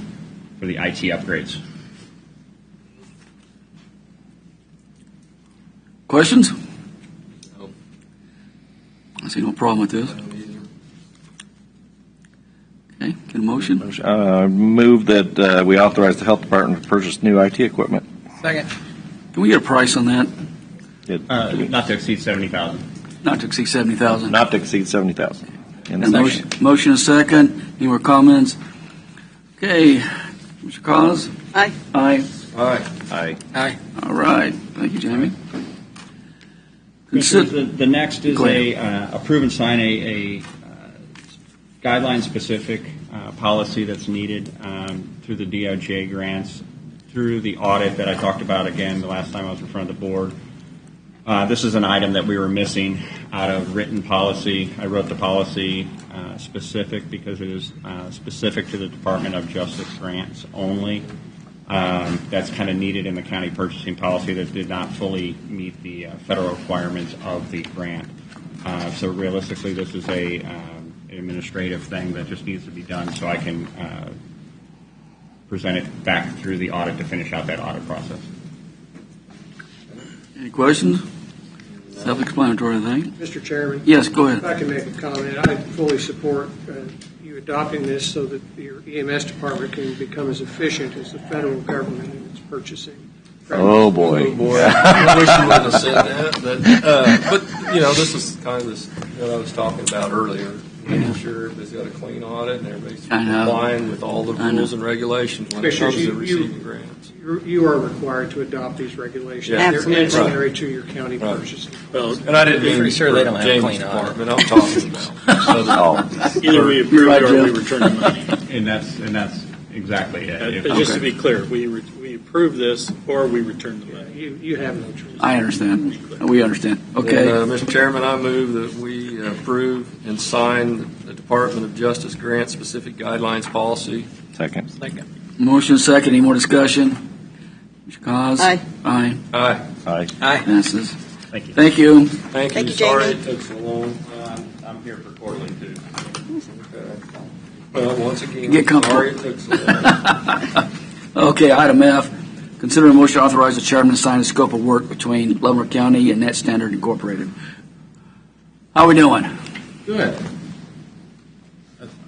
for the IT upgrades. Questions? No. I see no problem with this. Okay, get a motion? Move that we authorize the health department to purchase new IT equipment. Second. Can we get a price on that? Not to exceed $70,000. Not to exceed $70,000. Not to exceed $70,000. In the Motion is second. Any more comments? Okay, Mr. Cos? Aye. Aye. Aye. Aye. All right. Thank you, Jamie. The next is approve and sign a guideline-specific policy that's needed through the DOJ grants, through the audit that I talked about again the last time I was in front of the board. This is an item that we were missing out of written policy. I wrote the policy specific because it is specific to the Department of Justice grants only. That's kind of needed in the county purchasing policy that did not fully meet the federal requirements of the grant. So realistically, this is an administrative thing that just needs to be done so I can present it back through the audit to finish out that audit process. Any questions? Self-explanatory, I think. Mr. Chairman? Yes, go ahead. If I can make a comment, I fully support you adopting this so that your EMS department can become as efficient as the federal government in its purchasing. Oh, boy. Oh, boy. I wish you wouldn't have said that. But you know, this is kind of what I was talking about earlier. Making sure everybody's got a clean audit and everybody's complying with all the rules and regulations when it comes to receiving grants. You are required to adopt these regulations. Yeah. They're ancillary to your county purchasing. Well, and I didn't mean sure they don't have James' clean audit. department. I'm talking about. Either we approve it or we return the money. And that's exactly it. Just to be clear, we approve this or we return the money. You have no choice. I understand. We understand. Okay. And, Mr. Chairman, I move that we approve and sign the Department of Justice grant specific guidelines policy. Second. Motion second. Any more discussion? Mr. Cos? Aye. Aye. Aye. Aye. Aye. Passes. Thank you. Thank you. Thank Thank you. you, Sorry Jamie. it took so long. I'm here for quarterly too. Okay. Well, once again, Get comfortable. sorry it took so long. Okay, item F. Consider a motion to authorize the chairman to sign the scope of work between Leavenworth County and Net Standard Incorporated. How we doing? Good.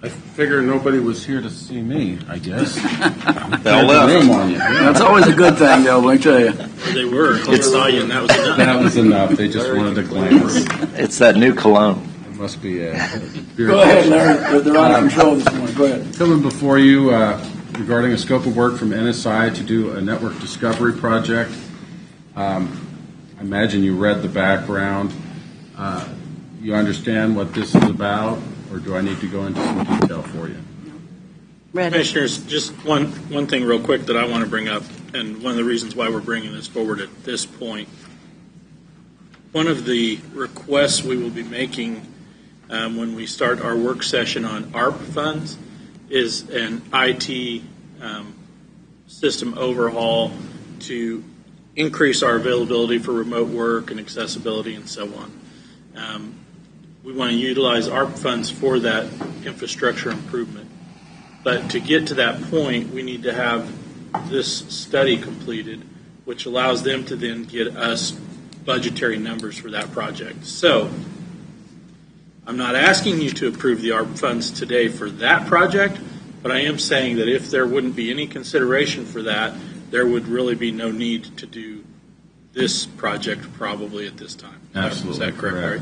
I figured nobody was here to see me, I guess. They left. Room on you. That's always a good thing, though, let me tell you. They were. They saw you, and that was enough. That was enough. They just wanted the glamour. It's that new cologne. It must be a Go ahead, Larry. They're out of control this morning. Go ahead. Coming before you regarding a scope of work from NSI to do a network discovery project. I imagine you read the background. You understand what this is about, or do I need to go into some detail for you? Commissioners, just one thing real quick that I want to bring up, and one of the reasons why we're bringing this forward at this point. One of the requests we will be making when we start our work session on ARP funds is an IT system overhaul to increase our availability for remote work and accessibility and so on. We want to utilize ARP funds for that infrastructure improvement. But to get to that point, we need to have this study completed, which allows them to then get us budgetary numbers for that project. So I'm not asking you to approve the ARP funds today for that project, but I am saying that if there wouldn't be any consideration for that, there would really be no need to do this project probably at this time. Absolutely. Is that correct, Larry?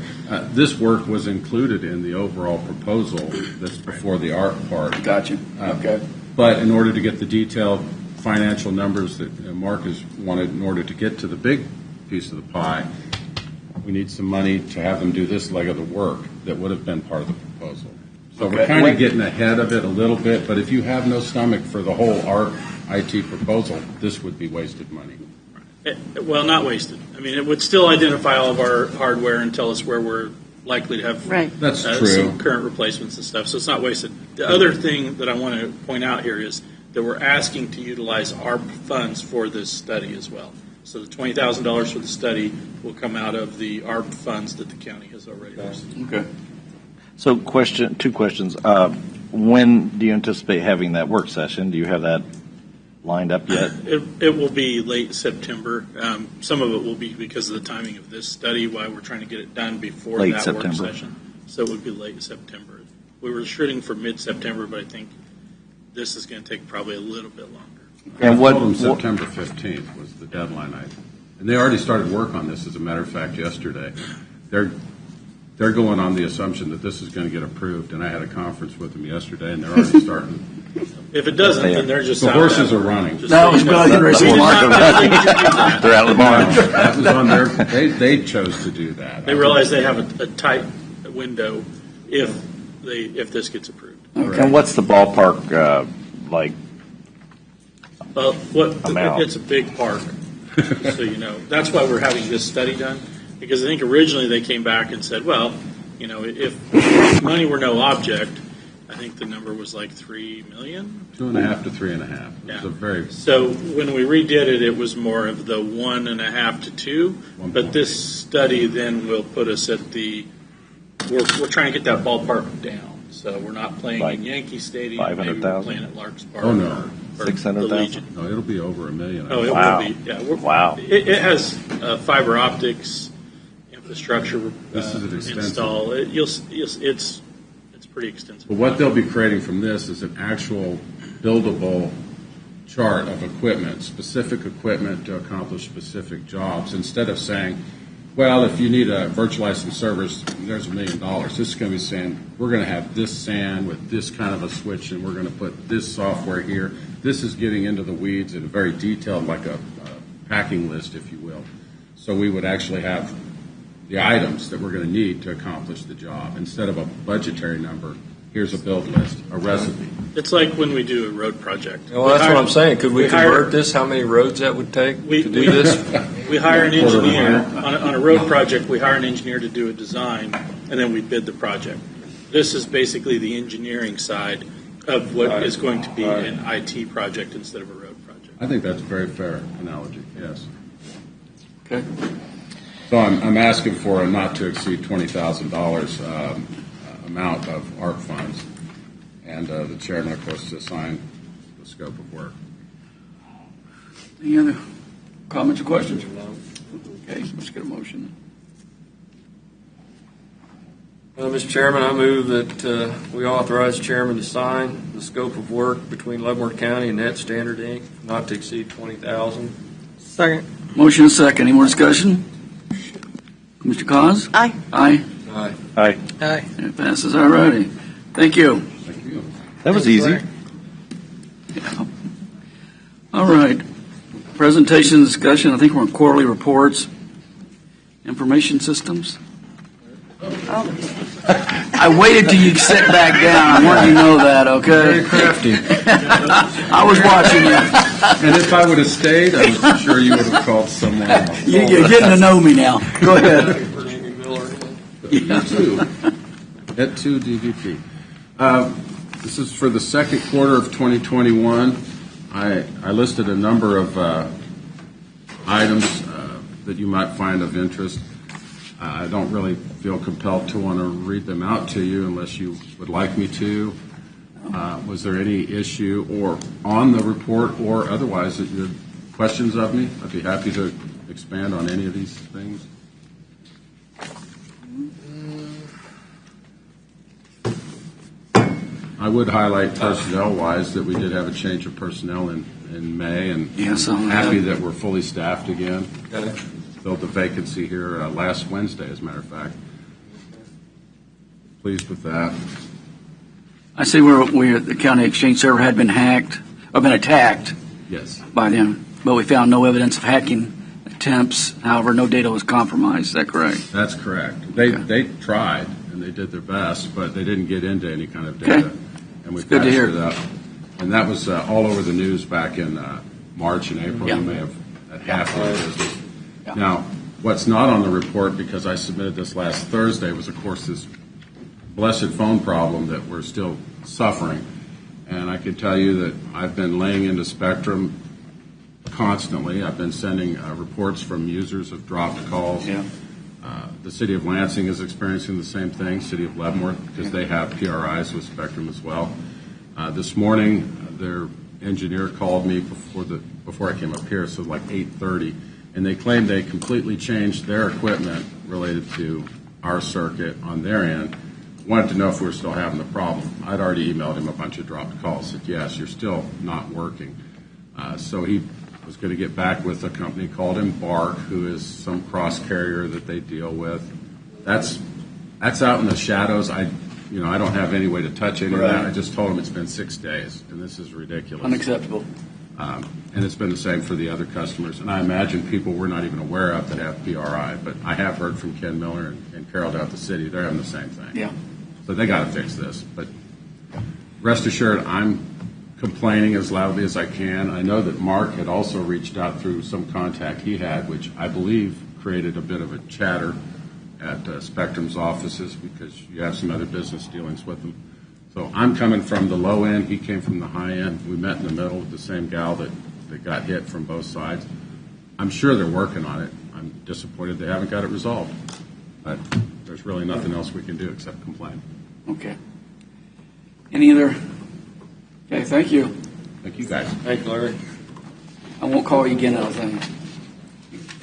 This work was included in the overall proposal that's before the ARP part. Gotcha. Okay. But in order to get the detailed financial numbers that Mark has wanted in order to get to the big piece of the pie, we need some money to have them do this leg of the work that would have been part of the proposal. So we're kind of getting ahead of it a little bit, but if you have no stomach for the whole ARC IT proposal, this would be wasted money. Well, not wasted. I mean, it would still identify all of our hardware and tell us where we're likely to have That's true. some current replacements and stuff, so it's not wasted. The other thing that I want to point out here is that we're asking to utilize ARP funds for this study as well. So the $20,000 for the study will come out of the ARP funds that the county has already received. Okay. So two questions. When do you anticipate having that work session? Do you have that lined up yet? It will be late September. Some of it will be because of the timing of this study, why we're trying to get it done before Late that September. work session. So it would be late September. We were shooting for mid-September, but I think this is going to take probably a little bit longer. And I told them September 15th was the deadline. And they already started work on this, as a matter of fact, yesterday. They're going on the assumption that this is going to get approved, and I had a conference with them yesterday, and they're already starting. If it doesn't, then they're just The out horses there. are running. Just so you know. They're out of the barn. That was on their. They chose to do that. They realize they have a tight window if this gets approved. And what's the ballpark, like, Well, amount? it's a big park, so you know. That's why we're having this study done, because I think originally they came back and said, well, you know, if money were no object, I think the number was like $3 million. 2.5 to 3.5. Yeah. It's a very. So when we redid it, it was more of the 1.5 to 2. But this study then will put us at the. We're trying to get that ballpark down. So we're not playing Like in Yankee Stadium. Maybe we're 500,000? playing at Larks Park. Oh, no. or 600,000? the Legion. No, it'll be over $1 million. Oh, it Wow. will be. Yeah. Wow. It has fiber optics infrastructure This is an extensive. install. It's pretty extensive. But what they'll be creating from this is an actual buildable chart of equipment, specific equipment to accomplish specific jobs, instead of saying, well, if you need a virtualized some servers, there's $1 million. This is going to be saying, we're going to have this SAN with this kind of a switch, and we're going to put this software here. This is getting into the weeds in a very detailed, like a packing list, if you will. So we would actually have the items that we're going to need to accomplish the job. Instead of a budgetary number, here's a build list, a recipe. It's like when we do a road project. Well, that's what I'm saying. Could we hire- convert this? How many roads that would take We- to do this? We hire an engineer, on a road project, we hire an engineer to do a design, and then we bid the project. This is basically the engineering side of what is going to be an IT project instead of a road project. I think that's a very fair analogy, yes. Okay. So I'm asking for a not to exceed $20,000 amount of ARP funds, and the chairman, of course, to sign the scope of work. Any other comments or questions? Okay, let's get a motion. Mr. Chairman, I move that we authorize the chairman to sign the scope of work between Leavenworth County and Net Standard Inc., not to exceed $20,000. Second. Motion and second. Any more discussion? Mr. Cos? Aye. Aye. Aye. Aye. Aye. It passes. All righty. Thank you. Thank you. That was easy. Yeah. All right. Presentation discussion. I think we're on quarterly reports. Information systems. I waited till you sit back down. I wanted you to know that, okay? Very crafty. I was watching you. And if I would have stayed, I'm sure you would have called someone else. You're getting to know me now. Go ahead. Et tu, DVP. This is for the second quarter of 2021. I listed a number of items that you might find of interest. I don't really feel compelled to want to read them out to you unless you would like me to. Was there any issue or on the report or otherwise that you had questions of me? I'd be happy to expand on any of these things. I would highlight personnel-wise that we did have a change of personnel in May, and Yes, I'm happy that we're fully staffed again. Okay. Filled the vacancy here last Wednesday, as a matter of fact. Pleased with that. I see where the county exchange server had been hacked, or been attacked, Yes. by them. But we found no evidence of hacking attempts. However, no data was compromised. Is that correct? That's correct. They tried, and they did their best, but they didn't get into any kind of data. Okay. And we It's good to hear. patched it up. And that was all over the news back in March and April. Yeah. You may have at half of the business. Yeah. Now, what's not on the report, because I submitted this last Thursday, was, of course, this blessed phone problem that we're still suffering. And I can tell you that I've been laying into Spectrum constantly. I've been sending reports from users of dropped calls. Yeah. The city of Lansing is experiencing the same thing, city of Leavenworth, because they have PRIs with Spectrum as well. This morning, their engineer called me before I came up here, so like 8:30, and they claimed they completely changed their equipment related to our circuit on their end. Wanted to know if we were still having the problem. I'd already emailed him a bunch of dropped calls. Said, yes, you're still not working. So he was going to get back with a company called Embark, who is some cross carrier that they deal with. That's out in the shadows. I don't have any way to touch any of that. I just told him it's been 6 days, and this is ridiculous. Unacceptable. And it's been the same for the other customers. And I imagine people we're not even aware of that have PRI. But I have heard from Ken Miller and Carol down at the city. They're having the same thing. Yeah. So they got to fix this. But rest assured, I'm complaining as loudly as I can. I know that Mark had also reached out through some contact he had, which I believe created a bit of a chatter at Spectrum's offices, because you have some other business dealings with them. So I'm coming from the low end. He came from the high end. We met in the middle with the same gal that got hit from both sides. I'm sure they're working on it. I'm disappointed they haven't got it resolved. But there's really nothing else we can do except complain. Okay. Any other? Okay, thank you. Thank you, guys. Thank you, Larry. I won't call you again, I don't think.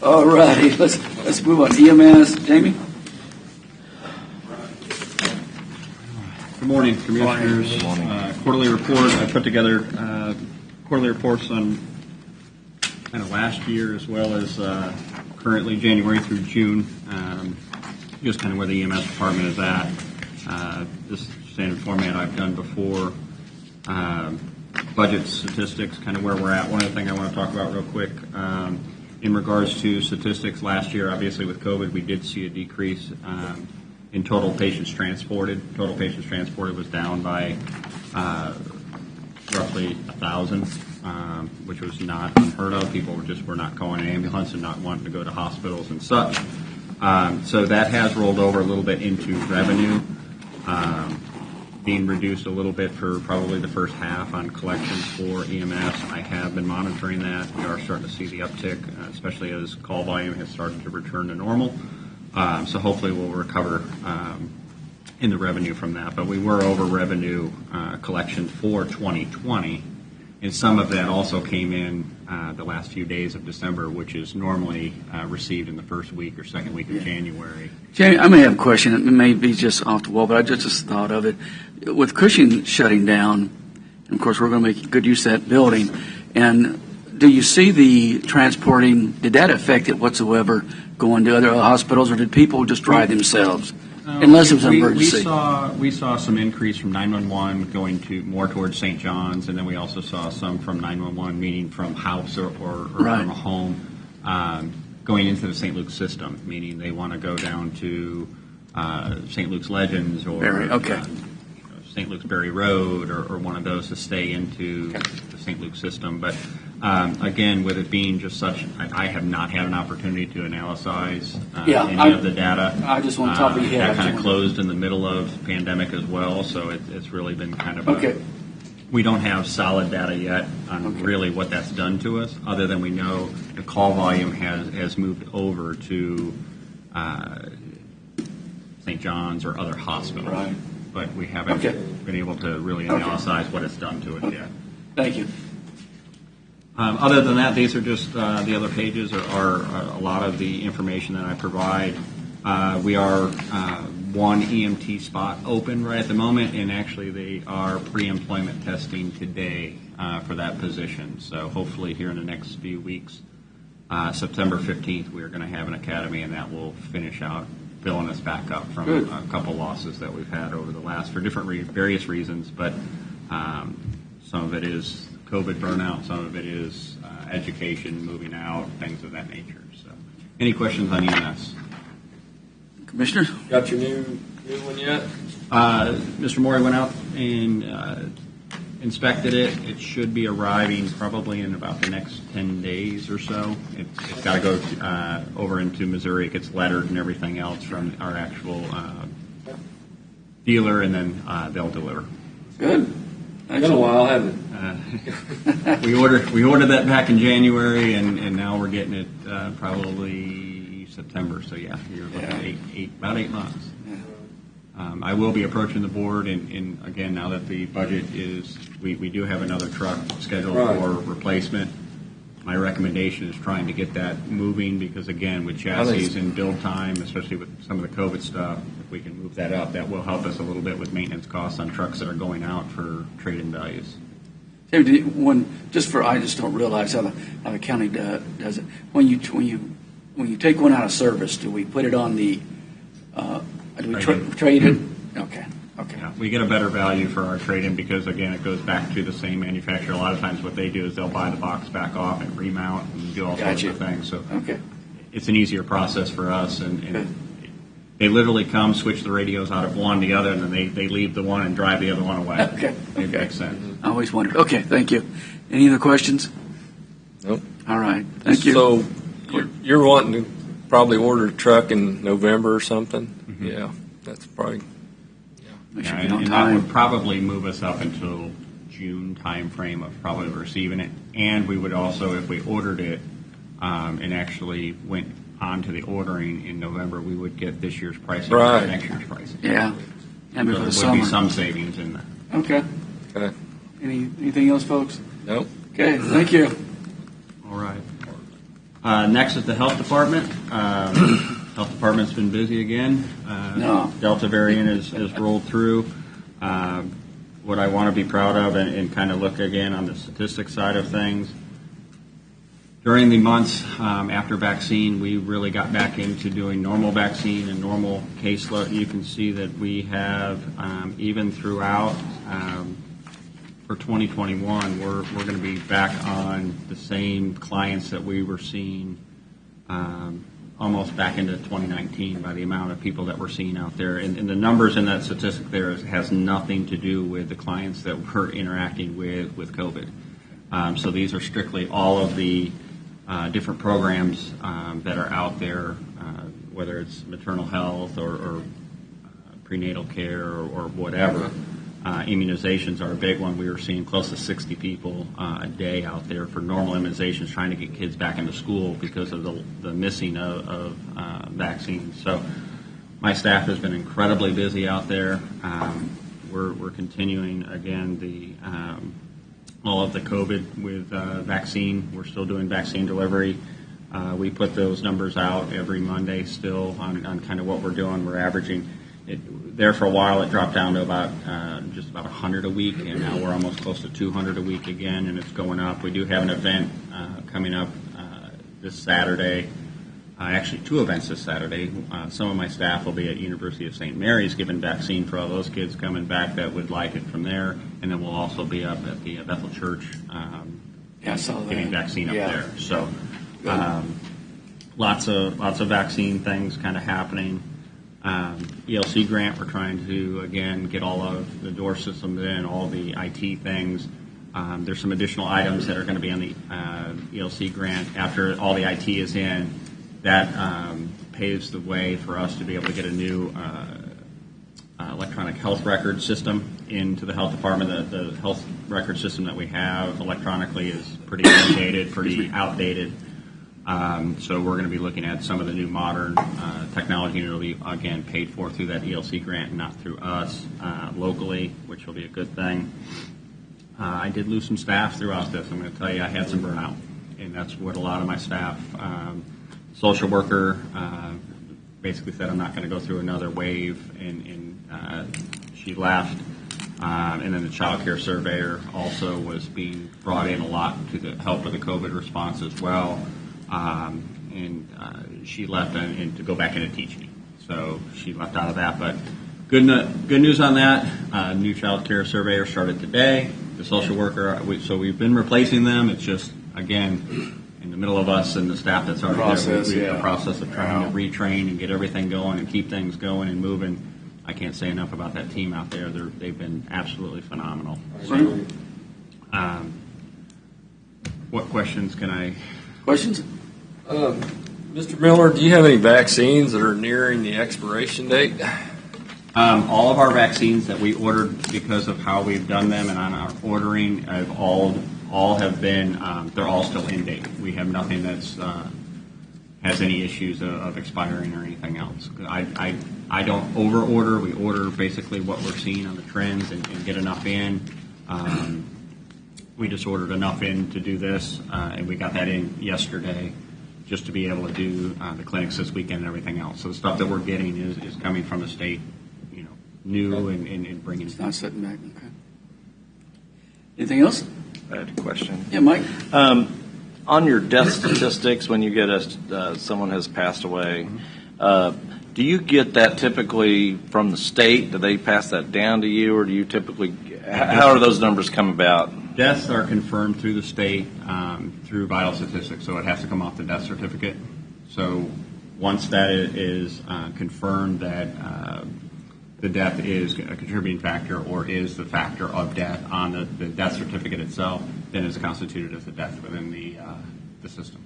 All righty, let's move on. EMS, Jamie? Good morning, Commissioners. Good morning. Quarterly report. I put together quarterly reports on kind of last year as well as currently January through June, just kind of where the EMS department is at. This standard format I've done before. Budget statistics, kind of where we're at. One other thing I want to talk about real quick. In regards to statistics, last year, obviously with COVID, we did see a decrease in total patients transported. Total patients transported was down by roughly 1,000, which was not unheard of. People were not calling an ambulance and not wanting to go to hospitals and such. So that has rolled over a little bit into revenue, being reduced a little bit for probably the first half on collections for EMS. I have been monitoring that. We are starting to see the uptick, especially as call volume has started to return to normal. So hopefully we'll recover in the revenue from that. But we were over revenue collection for 2020, and some of that also came in the last few days of December, which is normally received in the first week or second week of January. Jamie, I may have a question. It may be just off the wall, but I just thought of it. With Cushing shutting down, and of course, we're going to make good use of that building. And do you see the transporting, did that affect it whatsoever going to other hospitals, or did people just drive themselves? Unless it was an emergency. We saw some increase from 911 going to more towards St. John's, and then we also saw some from 911, meaning from house or Right. from a home, going into the St. Luke's system, meaning they want to go down to St. Luke's Legends or St. Luke's Berry Road or one of those to stay into the St. Luke's system. But again, with it being just such, I have not had an opportunity to analyze any of the data. I just want to top of your head. That kind of closed in the middle of the pandemic as well, so it's really been kind of we don't have solid data yet on really what that's done to us, other than we know the call volume has moved over to St. John's or other hospitals. Right. But we haven't been able to really analyze what it's done to us yet. Thank you. Other than that, these are just the other pages are a lot of the information that I provide. We are one EMT spot open right at the moment, and actually they are pre-employment testing today for that position. So hopefully here in the next few weeks, September 15th, we are going to have an academy, and that will finish out filling us back up from a couple losses that we've had over the last for different various reasons, but some of it is COVID burnout. Some of it is education, moving out, things of that nature. So, any questions on EMS? Commissioner? Got your new one yet? Mr. Morey went out and inspected it. It should be arriving probably in about the next 10 days or so. It's got to go over into Missouri. It gets lettered and everything else from our actual dealer, and then they'll deliver. Good. It's been a while, hasn't it? We ordered that back in January, and now we're getting it probably September. So yeah, you're looking at about 8 months. I will be approaching the board, and again, now that the budget is, we do have another truck scheduled for replacement. My recommendation is trying to get that moving because, again, with chassis and build time, especially with some of the COVID stuff, if we can move that up, that will help us a little bit with maintenance costs on trucks that are going out for trade-in values. I just don't realize how the county does it. When you take one out of service, do we put it on the? Do we trade it? Okay. Yeah, we get a better value for our trade-in because, again, it goes back to the same manufacturer. A lot of times what they do is they'll buy the box back off and remount and do all sorts of things. So it's an easier process for us. And they literally come, switch the radios out of one to the other, and then they leave the one and drive the other one away. It makes sense. I always wondered. Okay, thank you. Any other questions? Nope. All right. Thank you. So you're wanting to probably order a truck in November or something? Mm-hmm. Yeah, that's probably... And that would probably move us up until June time frame of probably receiving it. And we would also, if we ordered it and actually went on to the ordering in November, we would get this year's pricing and next year's pricing. Yeah. And so there would be some savings in there. Okay. Anything else, folks? Nope. Okay, thank you. All right. Next is the health department. Health department's been busy again. Delta variant has rolled through. What I want to be proud of and kind of look again on the statistics side of things. During the months after vaccine, we really got back into doing normal vaccine and normal caseload. You can see that we have, even throughout for 2021, we're going to be back on the same clients that we were seeing almost back into 2019 by the amount of people that we're seeing out there. And the numbers in that statistic there has nothing to do with the clients that we're interacting with COVID. So these are strictly all of the different programs that are out there, whether it's maternal health or prenatal care or whatever. Immunizations are a big one. We were seeing close to 60 people a day out there for normal immunizations, trying to get kids back into school because of the missing of vaccines. So my staff has been incredibly busy out there. We're continuing, again, all of the COVID with vaccine. We're still doing vaccine delivery. We put those numbers out every Monday still on kind of what we're doing. We're averaging there for a while. It dropped down to just about 100 a week, and now we're almost close to 200 a week again, and it's going up. We do have an event coming up this Saturday. Actually, 2 events this Saturday. Some of my staff will be at University of St. Mary's giving vaccine for all those kids coming back that would like it from there, and then we'll also be up at the Bethel Church getting vaccine up there. So lots of vaccine things kind of happening. ELC grant, we're trying to, again, get all of the door systems in, all the IT things. There's some additional items that are going to be on the ELC grant after all the IT is in. That paves the way for us to be able to get a new electronic health record system into the health department. The health record system that we have electronically is pretty dated, pretty outdated. So we're going to be looking at some of the new modern technology, and it'll be, again, paid for through that ELC grant and not through us locally, which will be a good thing. I did lose some staff throughout this. I'm going to tell you, I had some burnout, and that's what a lot of my staff, social worker, basically said, I'm not going to go through another wave, and she left. And then the child care surveyor also was being brought in a lot to help with the COVID response as well. And she left and to go back into teaching. So she left out of that. But good news on that. New child care surveyor started today. The social worker, so we've been replacing them. It's just, again, in the middle of us and the staff that's already there, the process of trying to retrain and get everything going and keep things going and moving. I can't say enough about that team out there. They've been absolutely phenomenal. So, what questions can I? Questions? Mr. Miller, do you have any vaccines that are nearing the expiration date? All of our vaccines that we ordered because of how we've done them and on our ordering have all have been, they're all still in date. We have nothing that's has any issues of expiring or anything else. I don't over order. We order basically what we're seeing on the trends and get enough in. We just ordered enough in to do this, and we got that in yesterday just to be able to do the clinics this weekend and everything else. So the stuff that we're getting is coming from the state, new and bringing it. Not sitting back. Okay. Anything else? I had a question. Yeah, Mike. On your death statistics, when you get someone has passed away, do you get that typically from the state? Do they pass that down to you, or do you typically? How are those numbers come about? Deaths are confirmed through the state through vital statistics, so it has to come off the death certificate. So once that is confirmed that the death is a contributing factor or is the factor of death on the death certificate itself, then it's constituted as a death within the system.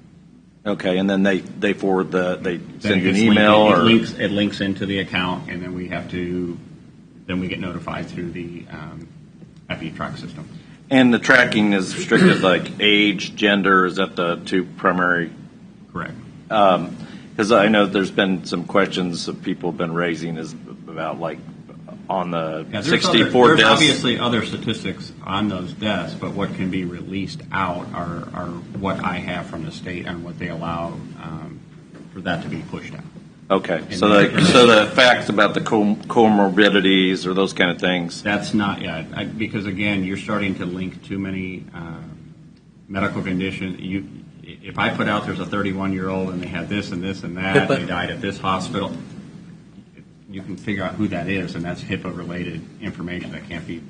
Okay, and then they forward they send you an email it links into the account, and then we get notified through the FE track system. And the tracking is restricted like age, gender. Is that the two primary? Correct. Because I know there's been some questions that people have been raising is about like on the 64 there's deaths. Obviously other statistics on those deaths, but what can be released out are what I have from the state and what they allow for that to be pushed out. Okay, so the facts about the comorbidities or those kind of things. That's not yet, because again, you're starting to link too many medical conditions. If I put out there's a 31-year-old and they had this and this and that, they died at this hospital, you can figure out who that is, and that's HIPAA-related information that can't be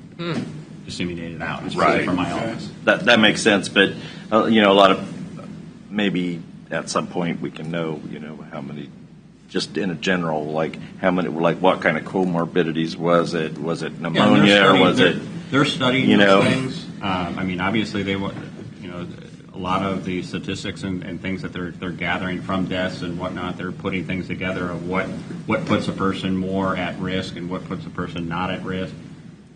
disseminated out. It's right from my office. That makes sense, but a lot of maybe at some point we can know how many. Just in a general, like how many, like what kind of comorbidities was it? Was it pneumonia or was it? They're studying those things. I mean, obviously they want, a lot of the statistics and things that they're gathering from deaths and whatnot. They're putting things together of what puts a person more at risk and what puts a person not at risk.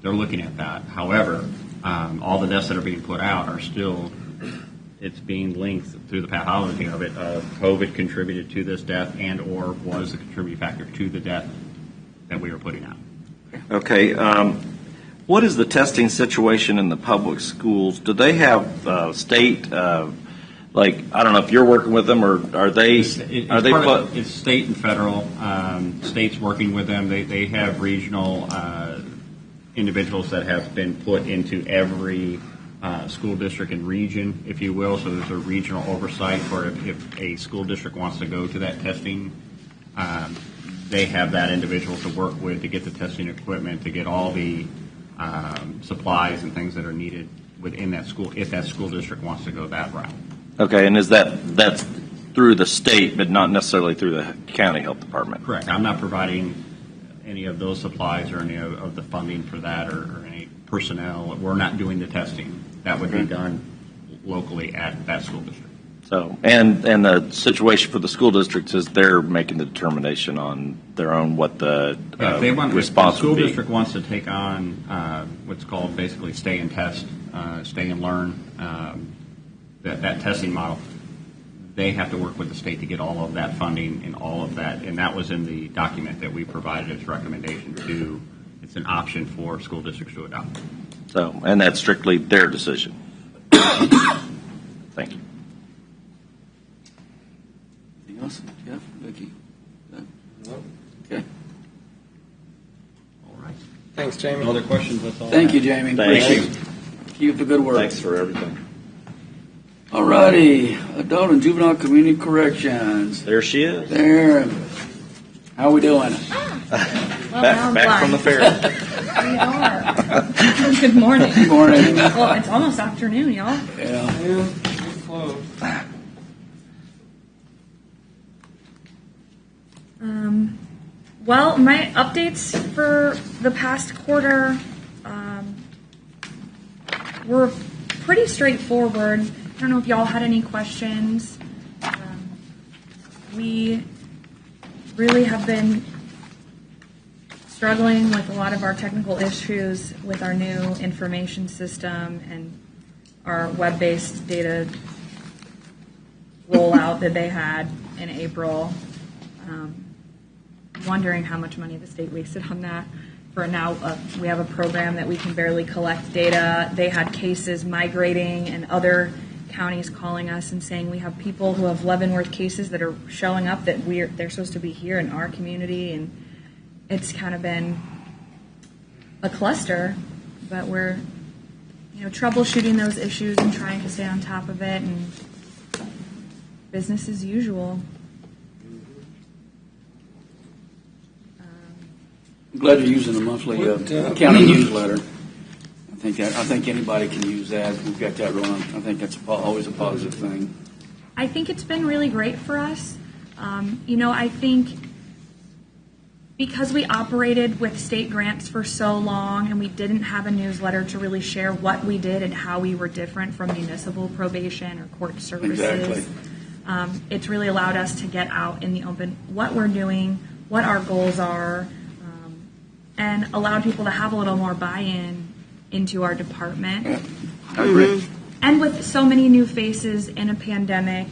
They're looking at that. However, all the deaths that are being put out are still. It's being linked through the pathology of it. COVID contributed to this death and or was a contributing factor to the death that we were putting out. Okay. What is the testing situation in the public schools? Do they have state, I don't know if you're working with them or are they? It's state and federal. States working with them. They have regional individuals that have been put into every school district and region, if you will. So there's a regional oversight for if a school district wants to go to that testing, they have that individual to work with to get the testing equipment, to get all the supplies and things that are needed within that school if that school district wants to go that route. Okay, and that's through the state, but not necessarily through the county health department? Correct. I'm not providing any of those supplies or any of the funding for that or any personnel. We're not doing the testing. That would be done locally at that school district. So, and the situation for the school districts is they're making the determination on their own what the response the school would be. district wants to take on what's called basically stay and test, stay and learn, that testing model. They have to work with the state to get all of that funding and all of that, and that was in the document that we provided as recommendation to. It's an option for school districts to adopt. So, and that's strictly their decision. Thank you. Anything else? Jeff, Vicki? Okay. All right. Thanks, Jamie. No other questions? That's all. Thank you, Jamie. Thank you. Keep you for good work. Thanks for everything. All righty. Adult and Juvenile Community Corrections. There she is. There. How we doing? Well, now I'm back from blind. the fair. We are. Good morning. Good morning. Well, it's almost afternoon, y'all. Yeah. Well, my updates for the past quarter were pretty straightforward. I don't know if y'all had any questions. We really have been struggling with a lot of our technical issues with our new information system and our web-based data rollout that they had in April. Wondering how much money the state wasted on that. For now, we have a program that we can barely collect data. They had cases migrating and other counties calling us and saying we have people who have Leavenworth cases that are showing up that they're supposed to be here in our community, and it's kind of been a cluster, but we're troubleshooting those issues and trying to stay on top of it, and business as usual. I'm glad you're using the monthly county newsletter. I think anybody can use that. We've got that running. I think that's always a positive thing. I think it's been really great for us. I think because we operated with state grants for so long and we didn't have a newsletter to really share what we did and how we were different from municipal probation or court services. Exactly. It's really allowed us to get out in the open what we're doing, what our goals are, and allowed people to have a little more buy-in into our department. I agree. And with so many new faces in a pandemic,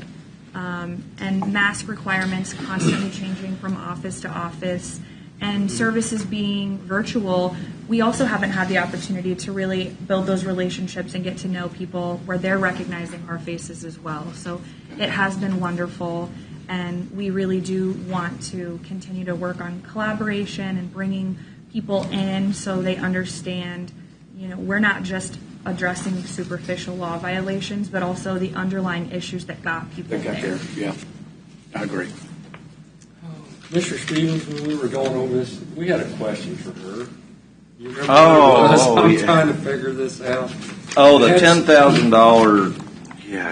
and mask requirements constantly changing from office to office, and services being virtual, we also haven't had the opportunity to really build those relationships and get to know people where they're recognizing our faces as well. So it has been wonderful, and we really do want to continue to work on collaboration and bringing people in so they understand, we're not just addressing superficial law violations, but also the underlying issues that got people there. Yeah, I agree. Mr. Stevens, when we were going over this, we had a question for her. You remember I'm trying to figure this out. Oh, the $10,000. Yeah.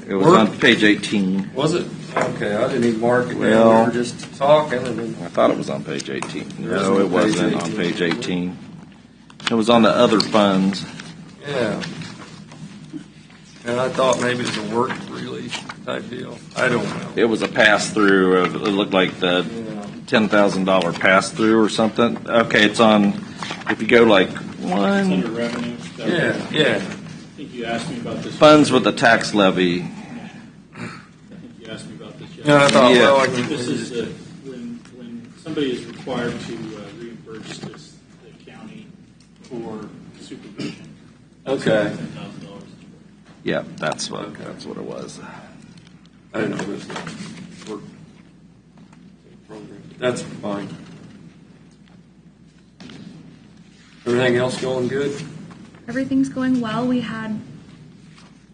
It was on page 18. Was it? Okay, I didn't even mark it. Well, we were just talking. I thought it was on page 18. No, it wasn't on page 18. It was on the other funds. Yeah. And I thought maybe it was a work release type deal. I don't know. It was a pass-through. It looked like the $10,000 pass-through or something. Okay, it's on, if you go like one. It's under revenue. Yeah. I think you asked me about this. Funds with the tax levy. I think you asked me about this. Yeah, I thought, this is when somebody is required to reimburse the county for supervision. Okay. $10,000. Yeah, that's what it was. I didn't know this work program. That's fine. Everything else going good? Everything's going well. We had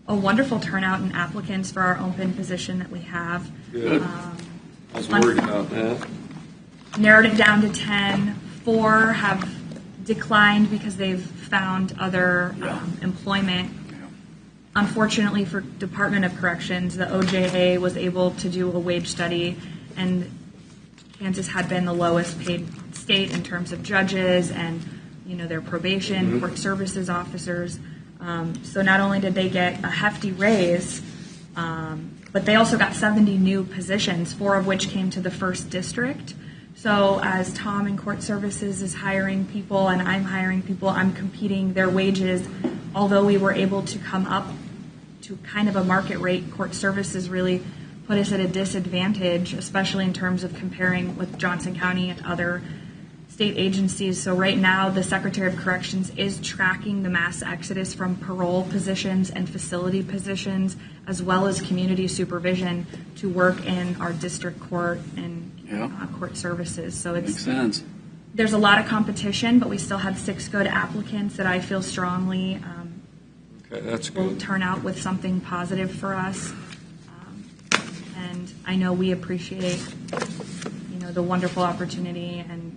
a wonderful turnout in applicants for our open position that we have. Good. I was worried about that. Narrowed it down to 10. 4 have declined because they've found other employment. Unfortunately for Department of Corrections, the OJA was able to do a wage study, and Kansas had been the lowest paid state in terms of judges and their probation, court services officers. So not only did they get a hefty raise, but they also got 70 new positions, 4 of which came to the 1st District. So as Tom in Court Services is hiring people and I'm hiring people, I'm competing their wages. Although we were able to come up to kind of a market rate, Court Services really put us at a disadvantage, especially in terms of comparing with Johnson County and other state agencies. So right now, the Secretary of Corrections is tracking the mass exodus from parole positions and facility positions, as well as community supervision, to work in our district court and court services. So it makes sense. There's a lot of competition, but we still have 6 good applicants that I feel strongly that's will good. turn out with something positive for us. And I know we appreciate, the wonderful opportunity and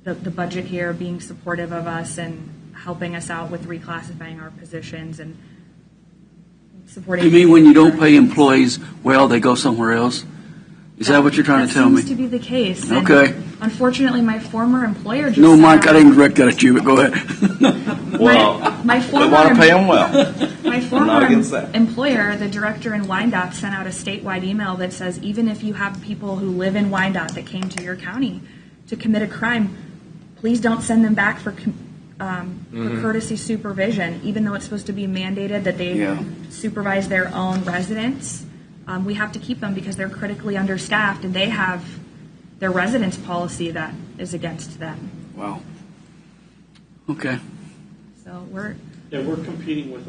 the budget here, being supportive of us and helping us out with reclassifying our positions and supporting. You mean when you don't pay employees well, they go somewhere else? Is that what you're trying to tell me? That seems to be the case. And Okay. unfortunately, my former employer just No, sent Mike, I out- didn't direct that at you, but go ahead. my former we want to pay them well. My I'm former not against that. employer, the director in Wyandotte, sent out a statewide email that says even if you have people who live in Wyandotte that came to your county to commit a crime, please don't send them back for courtesy supervision, even though it's supposed to be mandated that they Yeah. supervise their own residents. We have to keep them because they're critically understaffed and they have their residence policy that is against them. Wow. Okay. So we're competing with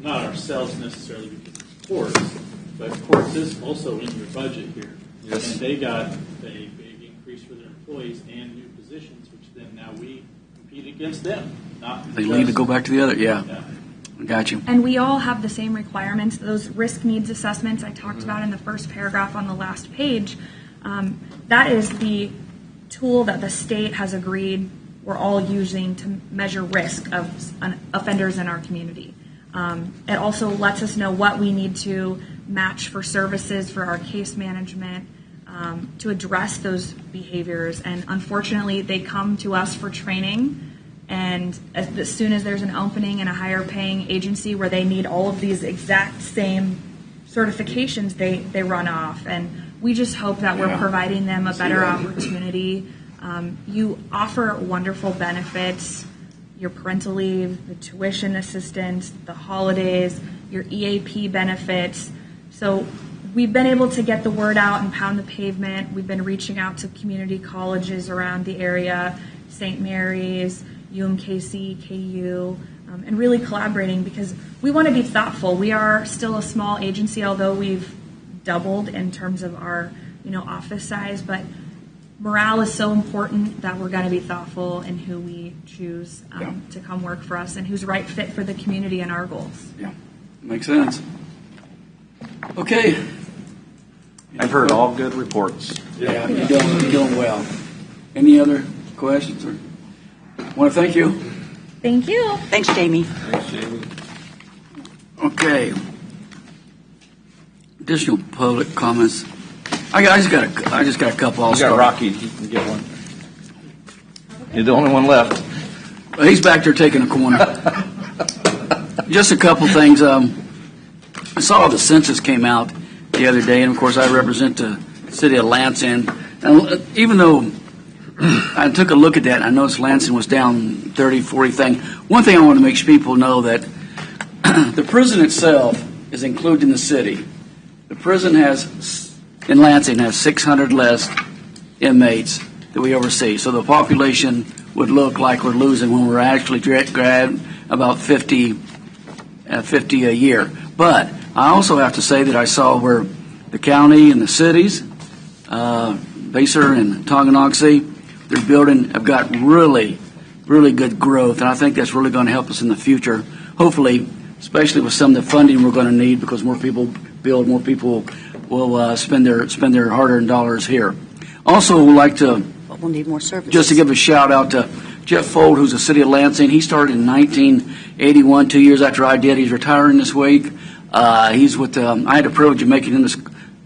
not ourselves necessarily because it's courts, but courts is also in your budget here. Yes. And they got a big increase for their employees and new positions, which then now we compete against them. They need to go back to the other, yeah. I got you. And we all have the same requirements. Those risk needs assessments I talked about in the first paragraph on the last page, that is the tool that the state has agreed we're all using to measure risk of offenders in our community. It also lets us know what we need to match for services for our case management to address those behaviors. And unfortunately, they come to us for training. And as soon as there's an opening in a higher paying agency where they need all of these exact same certifications, they run off. And we just hope that we're providing them a better opportunity. You offer wonderful benefits, your parental leave, the tuition assistance, the holidays, your EAP benefits. So we've been able to get the word out and pound the pavement. We've been reaching out to community colleges around the area, St. Mary's, UMKC, KU, and really collaborating because we want to be thoughtful. We are still a small agency, although we've doubled in terms of our office size, but morale is so important that we're going to be thoughtful in who we choose to come work for us and who's right fit for the community and our goals. Yeah, makes sense. Okay. I've heard all good reports. Yeah, you're doing well. Any other questions? Or want to thank you. Thank you. Thanks, Jamie. Thanks, Jamie. Okay. Additional public comments. I just got a couple. You got Rocky. He can get one. You're the only one left. Well, he's back there taking a corner. Just a couple things. I saw the census came out the other day, and of course I represent the city of Lansing. And even though I took a look at that, and I noticed Lansing was down 30, 40 thing. One thing I want to make sure people know that the prison itself is included in the city. The prison in Lansing has 600 less inmates that we oversee. So the population would look like we're losing when we're actually grabbing about 50 a year. But I also have to say that I saw where the county and the cities, Basehor and Tonganoxie, have got really, really good growth. And I think that's really going to help us in the future. Hopefully, especially with some of the funding we're going to need because more people build, more people will spend their hard-earned dollars here. Also, we'd like to We'll need more services. just to give a shout out to Jeff Fold, who's the city of Lansing. He started in 1981, 2 years after I did. He's retiring this week. He's with. I had the privilege of making him this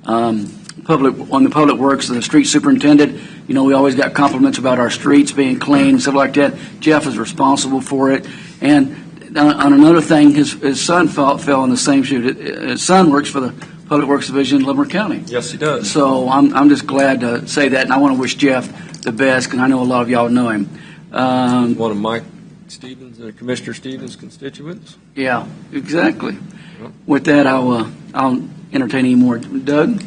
on the public works, the street superintendent. We always got compliments about our streets being clean and stuff like that. Jeff is responsible for it. And on another thing, his son fell in the same shoe. His son works for the Public Works Division in Livermore County. Yes, he does. So I'm just glad to say that, and I want to wish Jeff the best, because I know a lot of y'all know him. One of Mike Stevens, Commissioner Stevens' constituents. Yeah, exactly. With that, I'll entertain any more. Doug?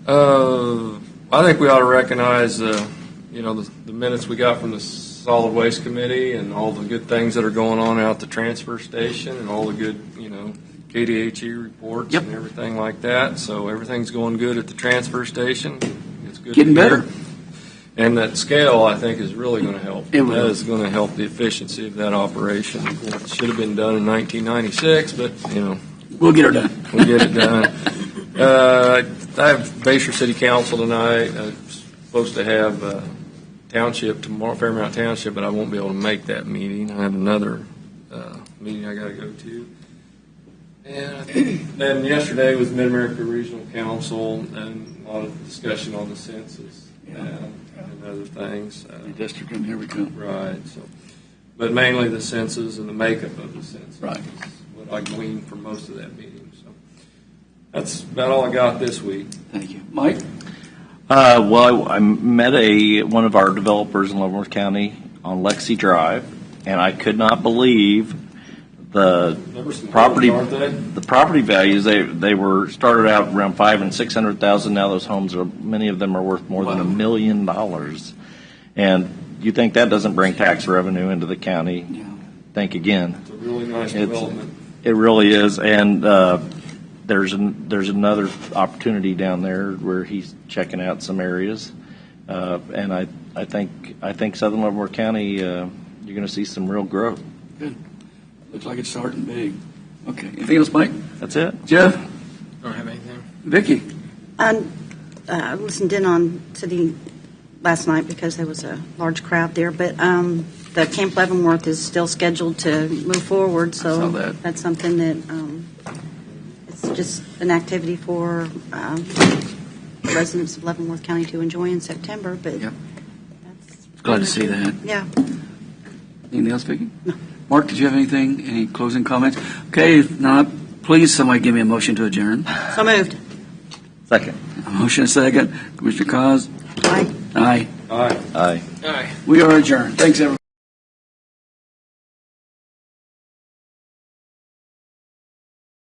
I think we ought to recognize, the minutes we got from the Solid Waste Committee and all the good things that are going on out at the transfer station and all the good, KDHE reports and everything like that. So everything's going good at the transfer station. It's good. Getting better. And that scale, I think, is really going to help. It will. That is going to help the efficiency of that operation. It should have been done in 1996, but, we'll get her done. We'll get it done. I have Basehor City Council tonight. I'm supposed to have Township tomorrow, Fairmount Township, but I won't be able to make that meeting. I have another meeting I got to go to. And then yesterday was Mid-America Regional Council and a lot of discussion on the census and other things. Redistricting, here we go. Right. So, but mainly the census and the makeup of the census. Right. Is what I gleaned from most of that meeting. So that's about all I got this week. Thank you. Mike? Well, I met one of our developers in Leavenworth County on Lexi Drive, and I could not believe the property values. They were started out around $500,000 and $600,000. Now those homes many of them are worth more than $1 million. And you think that doesn't bring tax revenue into the county? Yeah. Think again. It's a really nice development. It really is, and there's another opportunity down there where he's checking out some areas, and I think Southern Leavenworth County, you're going to see some real growth. Good. Looks like it's starting big. Okay. Anything else, Mike? That's it. Jeff? Don't have anything. Vicki? I listened in on City last night because there was a large crowd there, but the Camp Leavenworth is still scheduled to move forward, so that's something that it's just an activity for residents of Leavenworth County to enjoy in September, but Glad to see that. yeah. Anything else, Vicki? No. Mark, did you have anything? Any closing comments? Okay, if not, please somebody give me a motion to adjourn. So moved. Second. A motion, a second. Commissioner Cos? Aye. Aye. Aye. Aye. Aye. We are adjourned. Thanks, everyone.